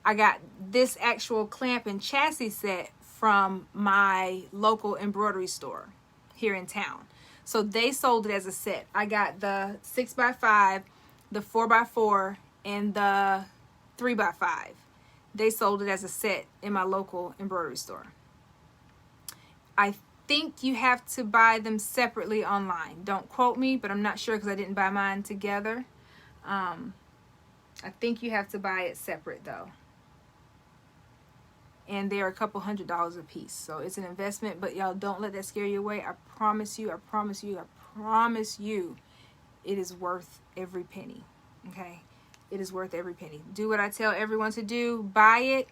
[SPEAKER 1] I got this actual clamp and chassis set from my local embroidery store here in town. So they sold it as a set. I got the 6x5, the 4x4, and the 3x5. They sold it as a set in my local embroidery store. I think you have to buy them separately online. Don't quote me, but I'm not sure because I didn't buy mine together. I think you have to buy it separate though. And they're a couple $100s a piece. So it's an investment, but y'all don't let that scare you away. I promise you, it is worth every penny. Okay? It is worth every penny. Do what I tell everyone to do. Buy it.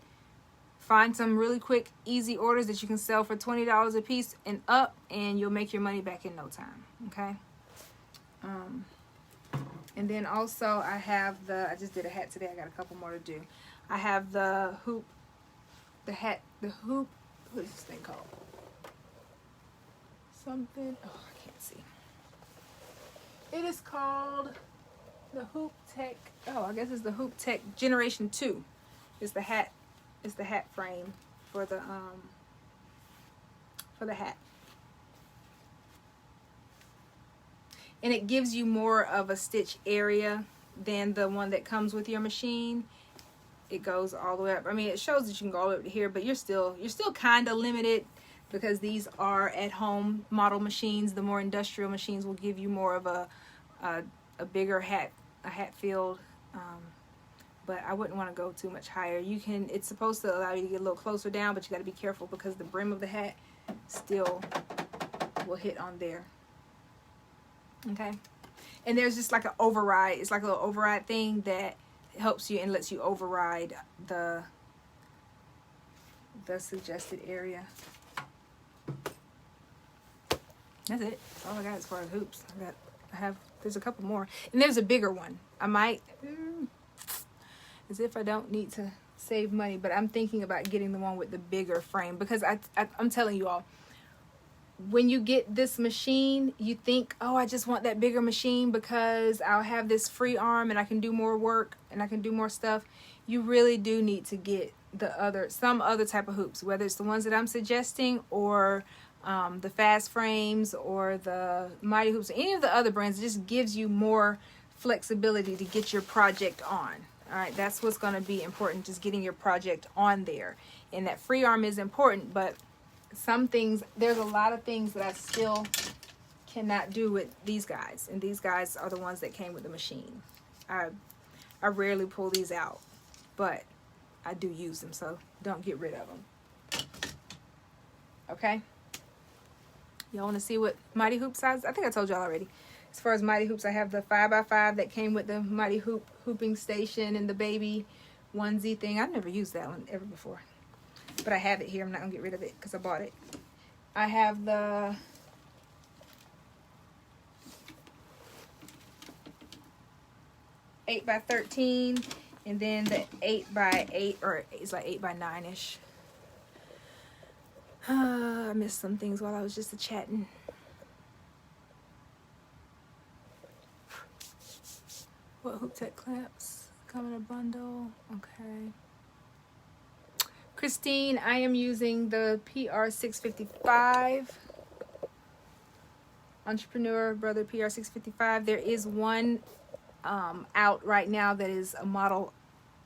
[SPEAKER 1] Find some really quick, easy orders that you can sell for $20 a piece and up, and you'll make your money back in no time. Okay? And then also I have I just did a hat today. I got a couple more to do. I have the hoop, what is this thing called? Something, oh, I can't see. It is called the Hoop Tech, oh, I guess it's the Hoop Tech Generation 2. It's the hat frame for the hat. And it gives you more of a stitch area than the one that comes with your machine. It goes all the way up. I mean, it shows that you can go all the way up to here, but you're still kind of limited because these are at-home model machines. The more industrial machines will give you more of a bigger hat field. But I wouldn't want to go too much higher. It's supposed to allow you to get a little closer down, but you got to be careful because the brim of the hat still will hit on there. Okay? And there's just like an override. It's like a little override thing that helps you and lets you override the suggested area. That's it. That's all I got as far as hoops. There's a couple more. And there's a bigger one. I might, as if I don't need to save money, but I'm thinking about getting the one with the bigger frame because I'm telling you all, when you get this machine, you think, oh, I just want that bigger machine because I'll have this free arm and I can do more work and I can do more stuff. You really do need to get some other type of hoops, whether it's the ones that I'm suggesting or the fast frames or the Mighty hoops, or any of the other brands. It just gives you more flexibility to get your project on. All right, that's what's going to be important, just getting your project on there. And that free arm is important, but some things, there's a lot of things that I still cannot do with these guys, and these guys are the ones that came with the machine. I rarely pull these out, but I do use them, so don't get rid of them. Okay? Y'all want to see what Mighty hoop size? I think I told y'all already. As far as Mighty hoops, I have the 5x5 that came with the Mighty hooping station and the baby onesie thing. I've never used that one ever before, but I have it here. I'm not gonna get rid of it because I bought it. I have the 8 by 13, and then the 8 by 8, or it's like 8 by 9-ish. I missed some things while I was just chatting. What hoop tech clamps come in a bundle? Okay. Christine, I am using the PR655. Entrepreneur Brother PR655. There is one out right now that is a model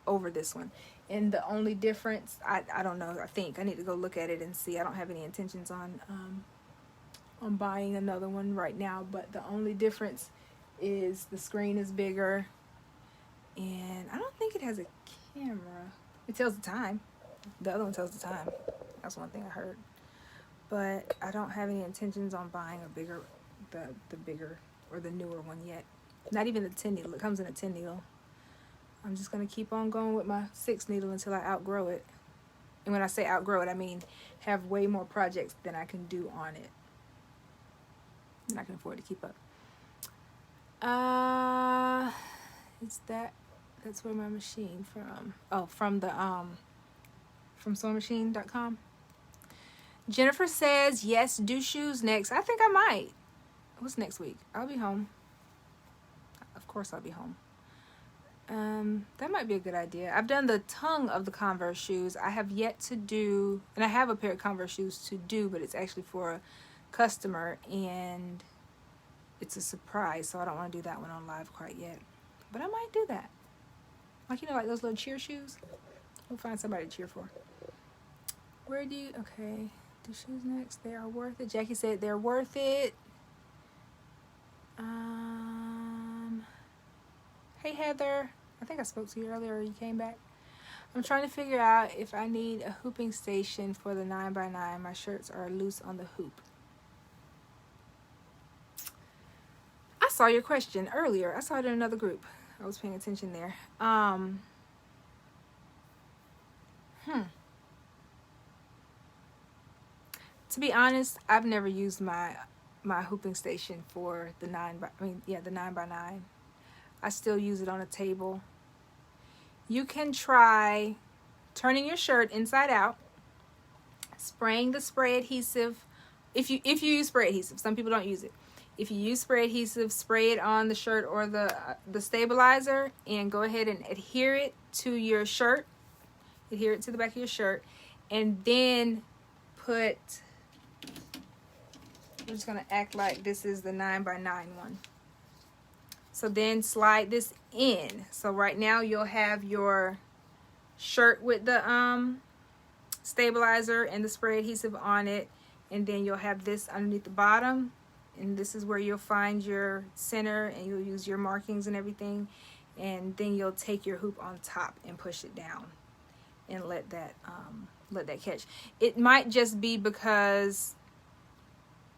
[SPEAKER 1] over this one. And the only difference, I don't know, I think I need to go look at it and see. I don't have any intentions on buying another one right now, but the only difference is the screen is bigger, and I don't think it has a camera. It tells the time. The other one tells the time. That's one thing I heard. But I don't have any intentions on buying a bigger, the bigger or the newer one yet. Not even the 10 needle. It comes in a 10 needle. I'm just going to keep on going with my 6 needle until I outgrow it. And when I say outgrow it, I mean have way more projects than I can do on it. And I can afford to keep up. That's where my machine from. Oh, from the from sewingmachine.com. Jennifer says, yes, do shoes next. I think I might. What's next week? I'll be home. Of course I'll be home. That might be a good idea. I've done the tongue of the Converse shoes. I have yet to do, and I have a pair of Converse shoes to do, but it's actually for a customer, and it's a surprise, so I don't want to do that one on live quite yet. But I might do that. Like, you know, like those little cheer shoes. We'll find somebody to cheer for. Where do you, okay, do shoes next? They are worth it. Jackie said they're worth it. Hey Heather, I think I spoke to you earlier, or you came back. I'm trying to figure out if I need a hooping station for the 9x9. My shirts are loose on the hoop. I saw your question earlier. I saw it in another group. I was paying attention there. To be honest, I've never used my hooping station for the 9x9. I still use it on a table. You can try turning your shirt inside out, spraying the spray adhesive. If you use spray adhesive, some people don't use it. If you use spray adhesive, spray it on the shirt or the stabilizer, and go ahead and adhere it to your shirt. Adhere it to the back of your shirt, and then put. I'm just gonna act like this is the 9x9 one. So then slide this in. So right now you'll have your shirt with the stabilizer and the spray adhesive on it, and then you'll have this underneath the bottom, and this is where you'll find your center, and you'll use your markings and everything, and then you'll take your hoop on top and push it down and let that catch. It might just be because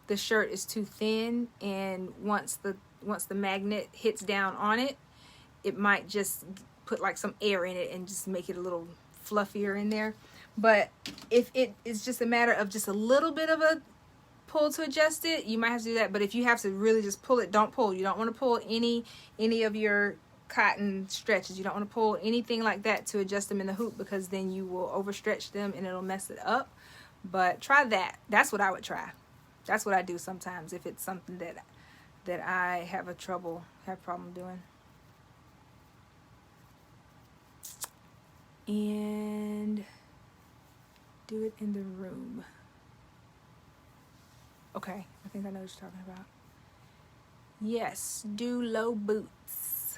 [SPEAKER 1] the shirt is too thin, and once the magnet hits down on it, it might just put like some air in it and just make it a little fluffier in there. But if it is just a matter of just a little bit of a pull to adjust it, you might have to do that. But if you have to really just pull it, don't pull. You don't want to pull any of your cotton stretches. You don't want to pull anything like that to adjust them in the hoop, because then you will overstretch them and it'll mess it up. But try that. That's what I would try. That's what I do sometimes if it's something that I have problem doing. And do it in the room. Okay, I think I know what you're talking about. Yes, do low boots.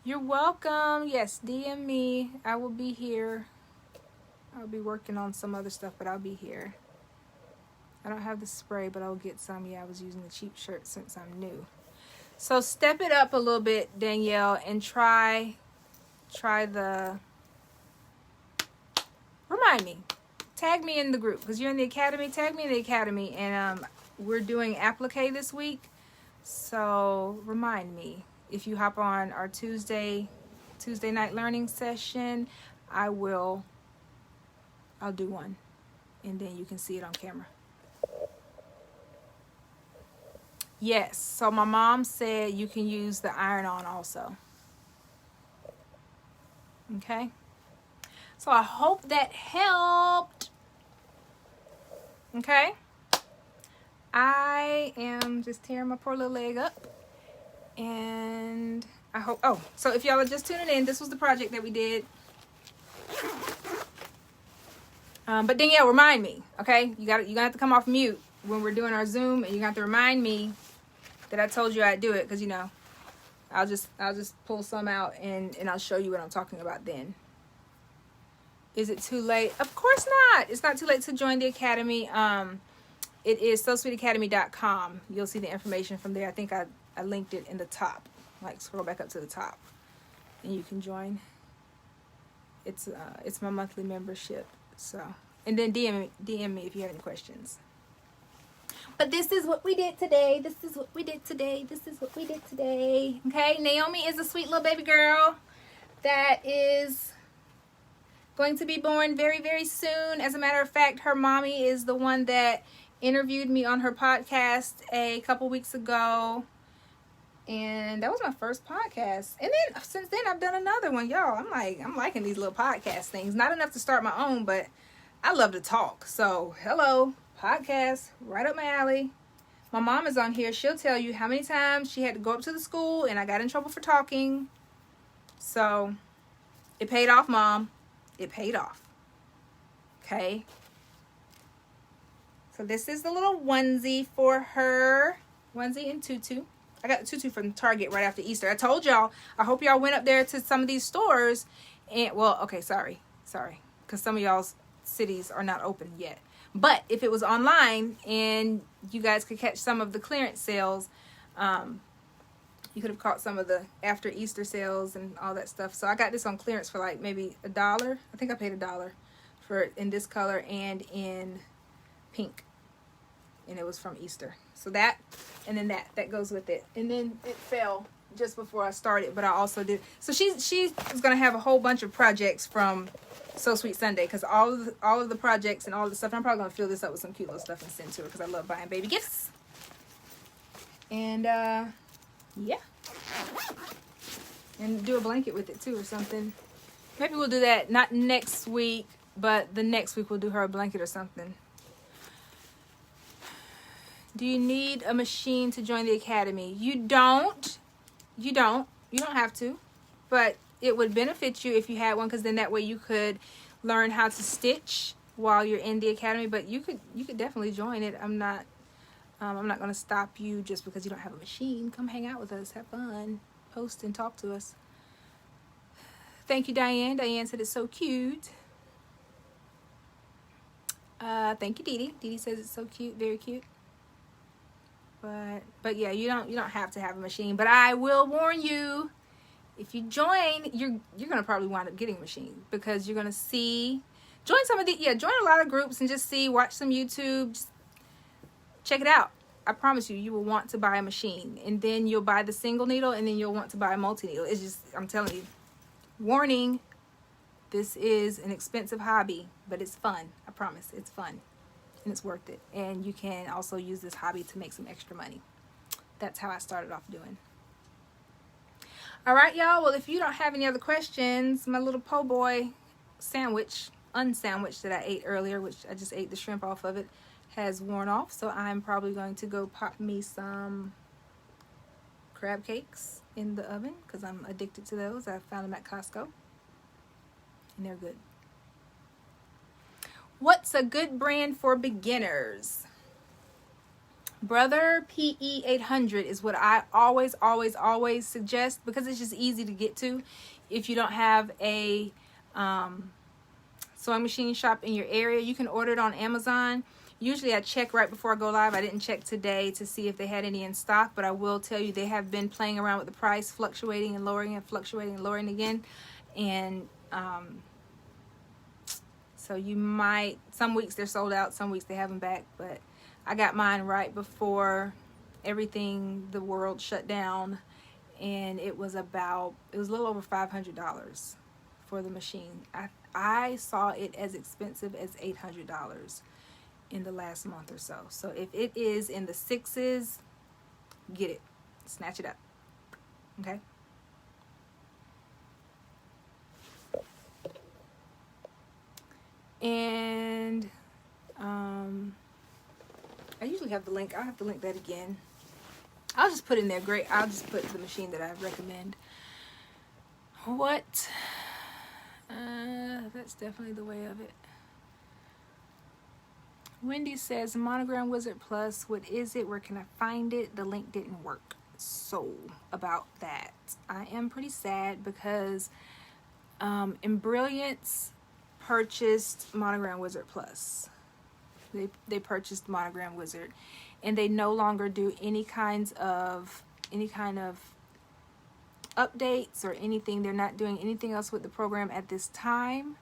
[SPEAKER 1] You're welcome. Yes, DM me. I will be here. I'll be working on some other stuff, but I'll be here. I don't have the spray, but I'll get some. Yeah, I was using the cheap shirt since I'm new. So step it up a little bit, Danielle, and try the... Remind me. Tag me in the group, because you're in the academy. Tag me in the academy, and we're doing applique this week. So remind me. If you hop on our Tuesday night learning session, I'll do one, and then you can see it on camera. Yes. So my mom said you can use the iron-on also. Okay. So I hope that helped. Okay. I am just tearing my poor little leg up. And I hope, oh, so if y'all are just tuning in, this was the project that we did. But Danielle, remind me, okay? You're gonna have to come off mute when we're doing our Zoom, and you're gonna have to remind me that I told you I'd do it, because you know, I'll just pull some out and I'll show you what I'm talking about then. Is it too late? Of course not. It's not too late to join the academy. It is sosweetacademy.com. You'll see the information from there. I think I linked it in the top. Like, scroll back up to the top and you can join. It's my monthly membership. So, and then DM me if you have any questions. But this is what we did today. This is what we did today. This is what we did today. Okay, Naomi is a sweet little baby girl that is going to be born very, very soon. As a matter of fact, her mommy is the one that interviewed me on her podcast a couple weeks ago. And that was my first podcast. And then since then I've done another one. Y'all, I'm liking these little podcast things. Not enough to start my own, but I love to talk. So, hello, podcast, right up my alley. My mom is on here. She'll tell you how many times she had to go up to the school and I got in trouble for talking. So, it paid off, Mom. It paid off. Okay. So this is the little onesie for her. Onesie and tutu. I got the tutu from Target right after Easter. I told y'all, I hope y'all went up there to some of these stores. And, well, okay, sorry. Because some of y'all's cities are not open yet. But if it was online and you guys could catch some of the clearance sales, you could have caught some of the after Easter sales and all that stuff. So I got this on clearance for like maybe $1. I think I paid $1 for it in this color and in pink. And it was from Easter. So that, and then that goes with it. And then it fell just before I started, but I also did. So she's going to have a whole bunch of projects from So Sweet Sunday, because all of the projects and all the stuff, I'm probably going to fill this up with some cute little stuff and send to her, because I love buying baby gifts. And yeah, and do a blanket with it too or something. Maybe we'll do that, not next week, but the next week we'll do her a blanket or something. Do you need a machine to join the academy? You don't have to, but it would benefit you if you had one, because then that way you could learn how to stitch while you're in the academy. But you could definitely join it. I'm not going to stop you just because you don't have a machine. Come hang out with us, have fun, post and talk to us. Thank you, Diane. Diane said it's so cute. Thank you, Dee Dee. Dee Dee says it's so cute, very cute. But yeah, you don't have to have a machine. But I will warn you, if you join, you're gonna probably wind up getting a machine, because you're gonna join a lot of groups and just watch some YouTube, just check it out. I promise you will want to buy a machine, and then you'll buy the single needle, and then you'll want to buy a multi needle. It's just, I'm telling you, warning, this is an expensive hobby, but it's fun. I promise, it's fun. And it's worth it. And you can also use this hobby to make some extra money. That's how I started off doing. All right, y'all. Well, if you don't have any other questions, my little po' boy sandwich, unsandwich that I ate earlier, which I just ate the shrimp off of it, has worn off. So I'm probably going to go pop me some crab cakes in the oven, because I'm addicted to those. I found them at Costco. And they're good. What's a good brand for beginners? Brother PE 800 is what I always suggest, because it's just easy to get to. If you don't have a sewing machine shop in your area, you can order it on Amazon. Usually I check right before I go live. I didn't check today to see if they had any in stock, but I will tell you they have been playing around with the price, fluctuating and lowering and fluctuating and lowering again. And so you might, some weeks they're sold out, some weeks they have them back, but I got mine right before the world shut down, and it was a little over $500 for the machine. I saw it as expensive as $800 in the last month or so. So if it is in the sixes, get it. Snatch it up. Okay? And I usually have the link. I'll have to link that again. I'll just put in there. Great. I'll just put the machine that I recommend. What? That's definitely the way of it. Wendy says, Monogram Wizard Plus, what is it? Where can I find it? The link didn't work. So, about that. I am pretty sad because Embrilliance purchased Monogram Wizard Plus. They purchased Monogram Wizard, and they no longer do any kind of updates or anything. They're not doing anything else with the program at this time.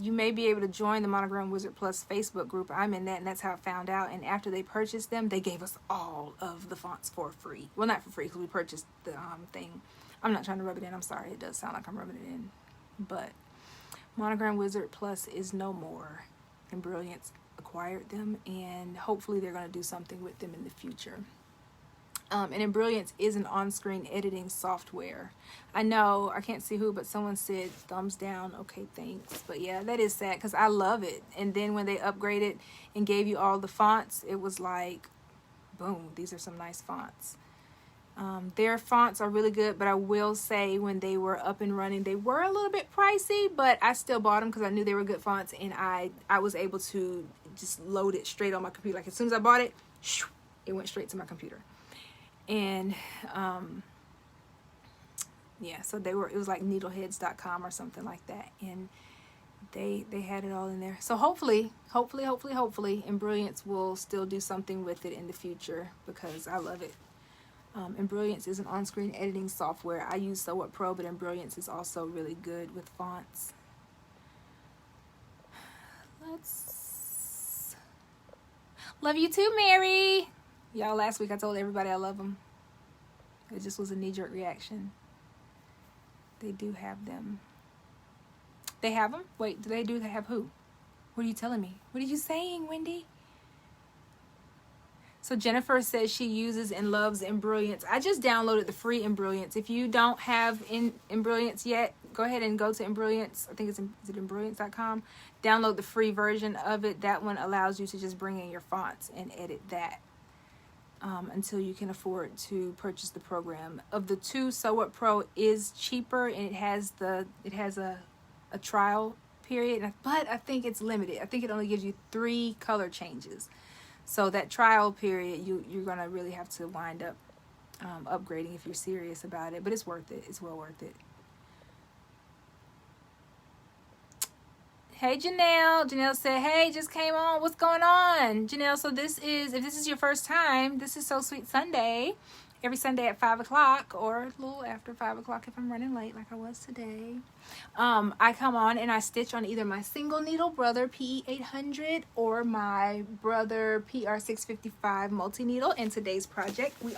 [SPEAKER 1] You may be able to join the Monogram Wizard Plus Facebook group. I'm in that, and that's how I found out. And after they purchased them, they gave us all of the fonts for free. Well, not for free, because we purchased the thing. I'm not trying to rub it in. I'm sorry. It does sound like I'm rubbing it in. But Monogram Wizard Plus is no more. And Brilliance acquired them, and hopefully they're going to do something with them in the future. And Embrilliance is an on-screen editing software. I know, I can't see who, but someone said thumbs down. Okay, thanks. But yeah, that is sad because I love it. And then when they upgraded and gave you all the fonts, it was like, boom, these are some nice fonts. Their fonts are really good, but I will say when they were up and running, they were a little bit pricey, but I still bought them because I knew they were good fonts, and I was able to just load it straight on my computer. Like as soon as I bought it, it went straight to my computer. And yeah, so it was like needleheads.com or something like that, and they had it all in there. So hopefully Embrilliance will still do something with it in the future because I love it. Embrilliance is an on-screen editing software. I use Sewhat Pro, but Embrilliance is also really good with fonts. Love you too, Mary. Y'all, last week I told everybody I love them. It just was a knee-jerk reaction. They do have them. They have them? Wait, do they have who? What are you telling me? What are you saying, Wendy? So Jennifer says she uses and loves Embrilliance. I just downloaded the free Embrilliance. If you don't have Embrilliance yet, go ahead and go to Embrilliance. I think is it embrilliance.com. Download the free version of it. That one allows you to just bring in your fonts and edit that until you can afford to purchase the program. Of the two, Sewhat Pro is cheaper, and it has a trial period, but I think it's limited. I think it only gives you 3 color changes. So that trial period, you're going to really have to wind up upgrading if you're serious about it. But it's worth it. It's well worth it. Hey, Janelle. Janelle said, hey, just came on. What's going on? Janelle, so if this is your first time, this is So Sweet Sunday. Every Sunday at 5 o'clock or a little after 5 o'clock if I'm running late like I was today. I come on and I stitch on either my single needle Brother PE800 or my Brother PR655 multi-needle. In today's project, we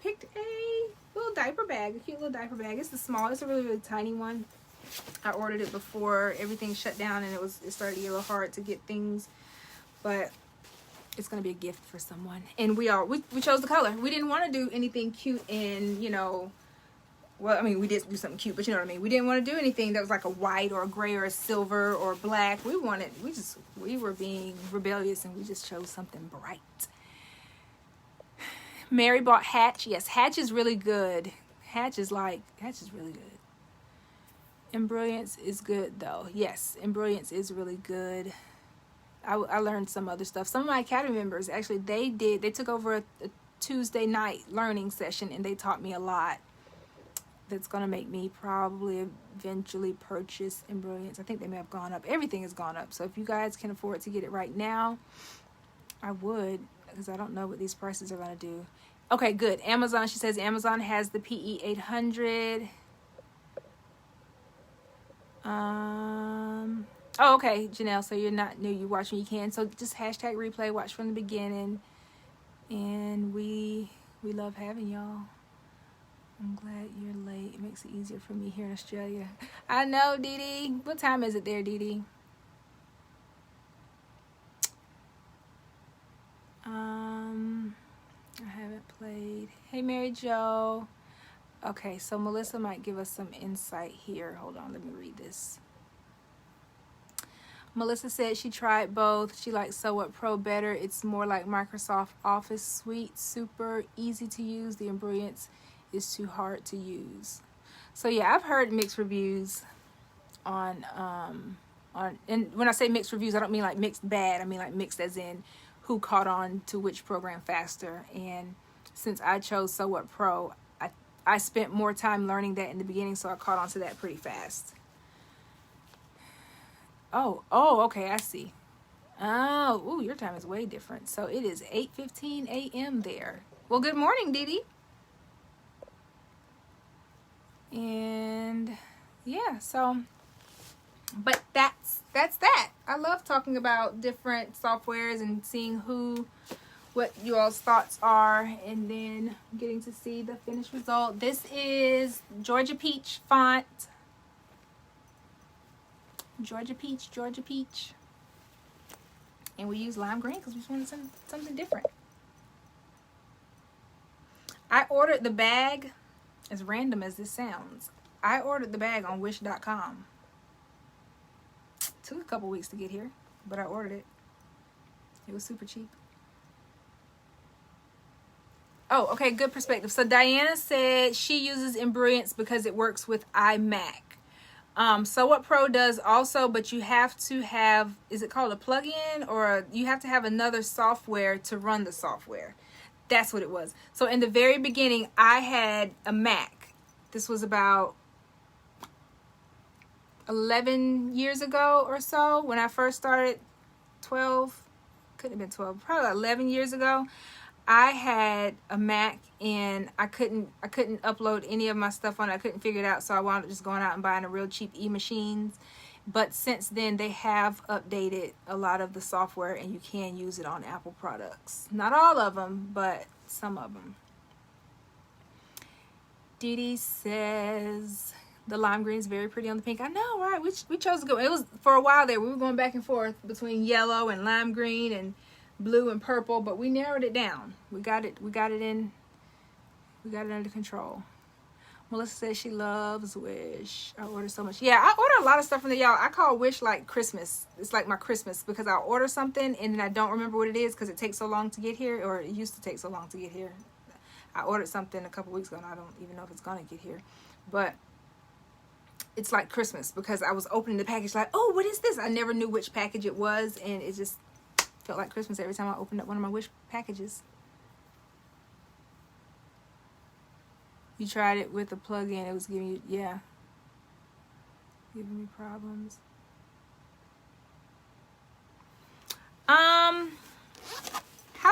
[SPEAKER 1] picked a little diaper bag, a cute little diaper bag. It's the small, it's a really, really tiny one. I ordered it before everything shut down and it started to get a little hard to get things, but it's going to be a gift for someone. And we chose the color. We didn't want to do anything cute and, well, I mean, we did do something cute, but you know what I mean? We didn't want to do anything that was like a white or a gray or a silver or black. We were being rebellious and we just chose something bright. Mary bought Hatch. Yes, Hatch is really good. Hatch is really good. Embrilliance is good though. Yes, Embrilliance is really good. I learned some other stuff. Some of my Academy members, actually, they took over a Tuesday night learning session and they taught me a lot that's going to make me probably eventually purchase Embrilliance. I think they may have gone up. Everything has gone up. So if you guys can afford to get it right now, I would, because I don't know what these prices are going to do. Okay, good. Amazon, she says Amazon has the PE800. Oh, okay, Janelle, so you're not new, you watch when you can. So just hashtag replay, watch from the beginning. And we love having y'all. I'm glad you're late. It makes it easier for me here in Australia. I know, Dee Dee. What time is it there, Dee Dee? I haven't that played. Hey, Mary Jo. Okay, so Melissa might give us some insight here. Hold on, let me read this. Melissa said she tried both. She likes Sew What Pro better. It's more like Microsoft Office Suite. Super easy to use. The embroidery is too hard to use. So yeah, I've heard mixed reviews on and when I say mixed reviews, I don't mean like mixed bad. I mean like mixed as in who caught on to which program faster. And since I chose Sew What Pro, I spent more time learning that in the beginning, so I caught on to that pretty fast. Oh, okay, I see. Oh, ooh, your time is way different. So it is 8:15 a.m. there. Well, good morning, Dee Dee. And yeah, so, but that's that. I love talking about different softwares and seeing what you all's thoughts are, and then getting to see the finished result. This is Georgia Peach font. Georgia Peach. And we use lime green because we just wanted something different. I ordered the bag, as random as this sounds. I ordered the bag on wish.com. Took a couple weeks to get here, but I ordered it. It was super cheap. Oh, okay, good perspective. So Diana said she uses embroidery because it works with iMac. Sew What Pro does also, but you have to have, is it called a plug-in, or you have to have another software to run the software? That's what it was. So in the very beginning, I had a Mac. This was about 11 years ago or so when I first started. 12, couldn't have been 12, probably 11 years ago. I had a Mac and I couldn't upload any of my stuff on it. I couldn't figure it out, so I wound up just going out and buying a real cheap e-machines. But since then, they have updated a lot of the software, and you can use it on Apple products. Not all of them, but some of them. Dee Dee says the lime green is very pretty on the pink. I know, right? We chose to go. It was for a while there. We were going back and forth between yellow and lime green and blue and purple, but we narrowed it down. We got it under control. Melissa says she loves Wish. I order so much. Yeah, I order a lot of stuff from there, y'all. I call Wish like Christmas. It's like my Christmas, because I'll order something and then I don't remember what it is because it takes so long to get here, or it used to take so long to get here. I ordered something a couple weeks ago and I don't even know if it's gonna get here. But it's like Christmas because I was opening the package like, oh, what is this? I never knew which package it was, and it just felt like Christmas every time I opened up one of my Wish packages. You tried it with a plug-in. It was giving you, giving me problems. How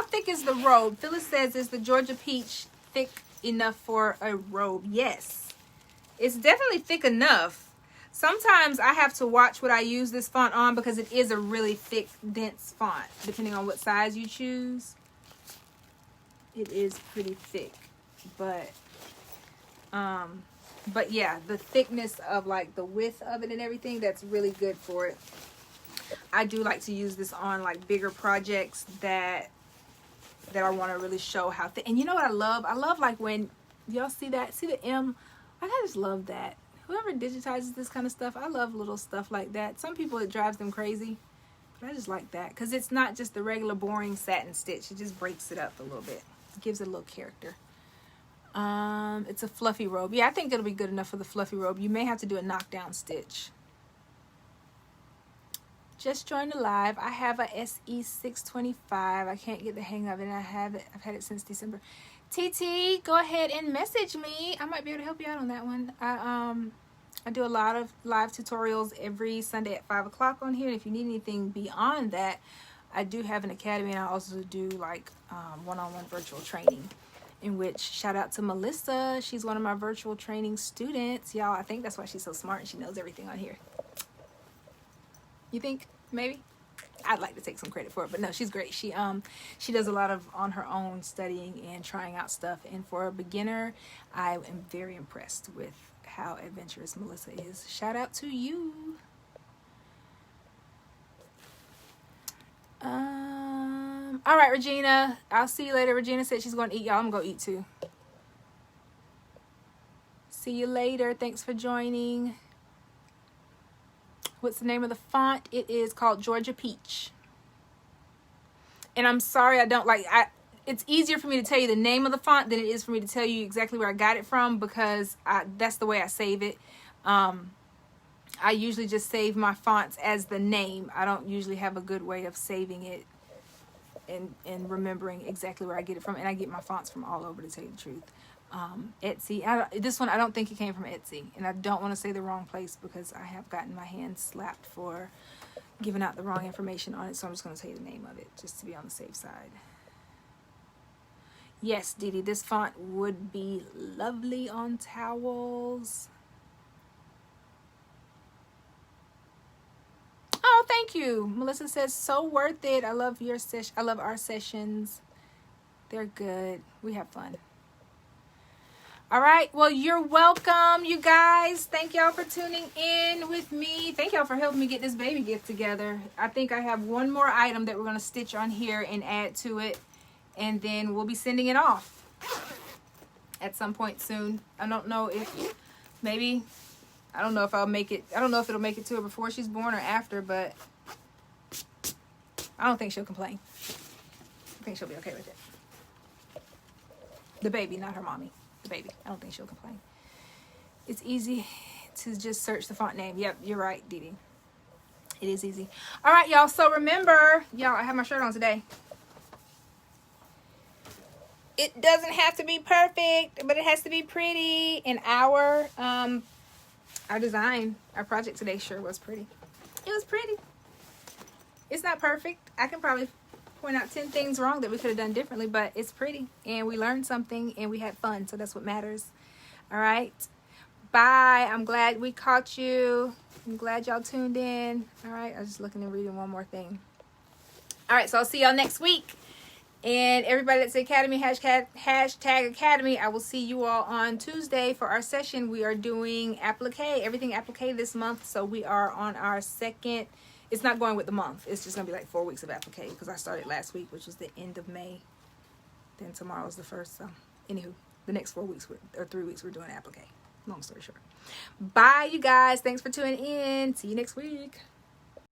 [SPEAKER 1] thick is the robe? Phyllis says, is the Georgia Peach thick enough for a robe? Yes, it's definitely thick enough. Sometimes I have to watch what I use this font on because it is a really thick, dense font, depending on what size you choose. It is pretty thick, but yeah, the thickness of like the width of it and everything, that's really good for it. I do like to use this on like bigger projects that I want to really show how thick. And you know what I love? I love like when y'all see that, see the M. I just love that. Whoever digitizes this kind of stuff, I love little stuff like that. Some people, it drives them crazy, but I just like that because it's not just the regular boring satin stitch. It just breaks it up a little bit. It gives it a little character. It's a fluffy robe. Yeah, I think it'll be good enough for the fluffy robe. You may have to do a knockdown stitch. Just joined the live. I have a SE625. I can't get the hang of it. I've had it since December. TT, go ahead and message me. I might be able to help you out on that one. I do a lot of live tutorials every Sunday at 5 o'clock on here. And if you need anything beyond that, I do have an academy, and I also do like one-on-one virtual training, in which, shout out to Melissa. She's one of my virtual training students. Y'all, I think that's why she's so smart and she knows everything on here. You think? Maybe? I'd like to take some credit for it, but no, she's great. She does a lot of on her own studying and trying out stuff. And for a beginner, I am very impressed with how adventurous Melissa is. Shout out to you. All right, Regina. I'll see you later. Regina said she's going to eat. Y'all, I'm going to go eat too. See you later. Thanks for joining. What's the name of the font? It is called Georgia Peach. And I'm sorry, it's easier for me to tell you the name of the font than it is for me to tell you exactly where I got it from, because that's the way I save it. I usually just save my fonts as the name. I don't usually have a good way of saving it and remembering exactly where I get it from. And I get my fonts from all over, to tell you the truth. Etsy. This one, I don't think it came from Etsy. And I don't want to say the wrong place, because I have gotten my hands slapped for giving out the wrong information on it. So I'm just going to say the name of it, just to be on the safe side. Yes, Dee Dee, this font would be lovely on towels. Oh, thank you. Melissa says, so worth it. I love your session. I love our sessions. They're good. We have fun. All right. Well, you're welcome, you guys. Thank y'all for tuning in with me. Thank y'all for helping me get this baby gift together. I think I have one more item that we're going to stitch on here and add to it. And then we'll be sending it off at some point soon. I don't know if maybe... I don't know if I'll make it. I don't know if it'll make it to her before she's born or after, but I don't think she'll complain. I think she'll be okay with it. The baby, not her mommy. The baby. I don't think she'll complain. It's easy to just search the font name. Yep, you're right, Dee Dee. It is easy. All right, y'all. So remember, y'all, I have my shirt on today. It doesn't have to be perfect, but it has to be pretty. And our design, our project today sure was pretty. It was pretty. It's not perfect. I can probably point out 10 things wrong that we could have done differently, but it's pretty. And we learned something and we had fun. So that's what matters. All right. Bye. I'm glad we caught you. I'm glad y'all tuned in. All right. I was just looking and reading one more thing. All right. So I'll see y'all next week. And everybody that's Academy, hashtag Academy, I will see you all on Tuesday for our session. We are doing applique, everything applique this month. So we are on our second. It's not going with the month. It's just going to be like 4 weeks of applique, because I started last week, which was the end of May. Then tomorrow's the first. So anywho, the next 4 weeks or 3 weeks we're doing applique. Long story short. Bye, you guys. Thanks for tuning in. See you next week.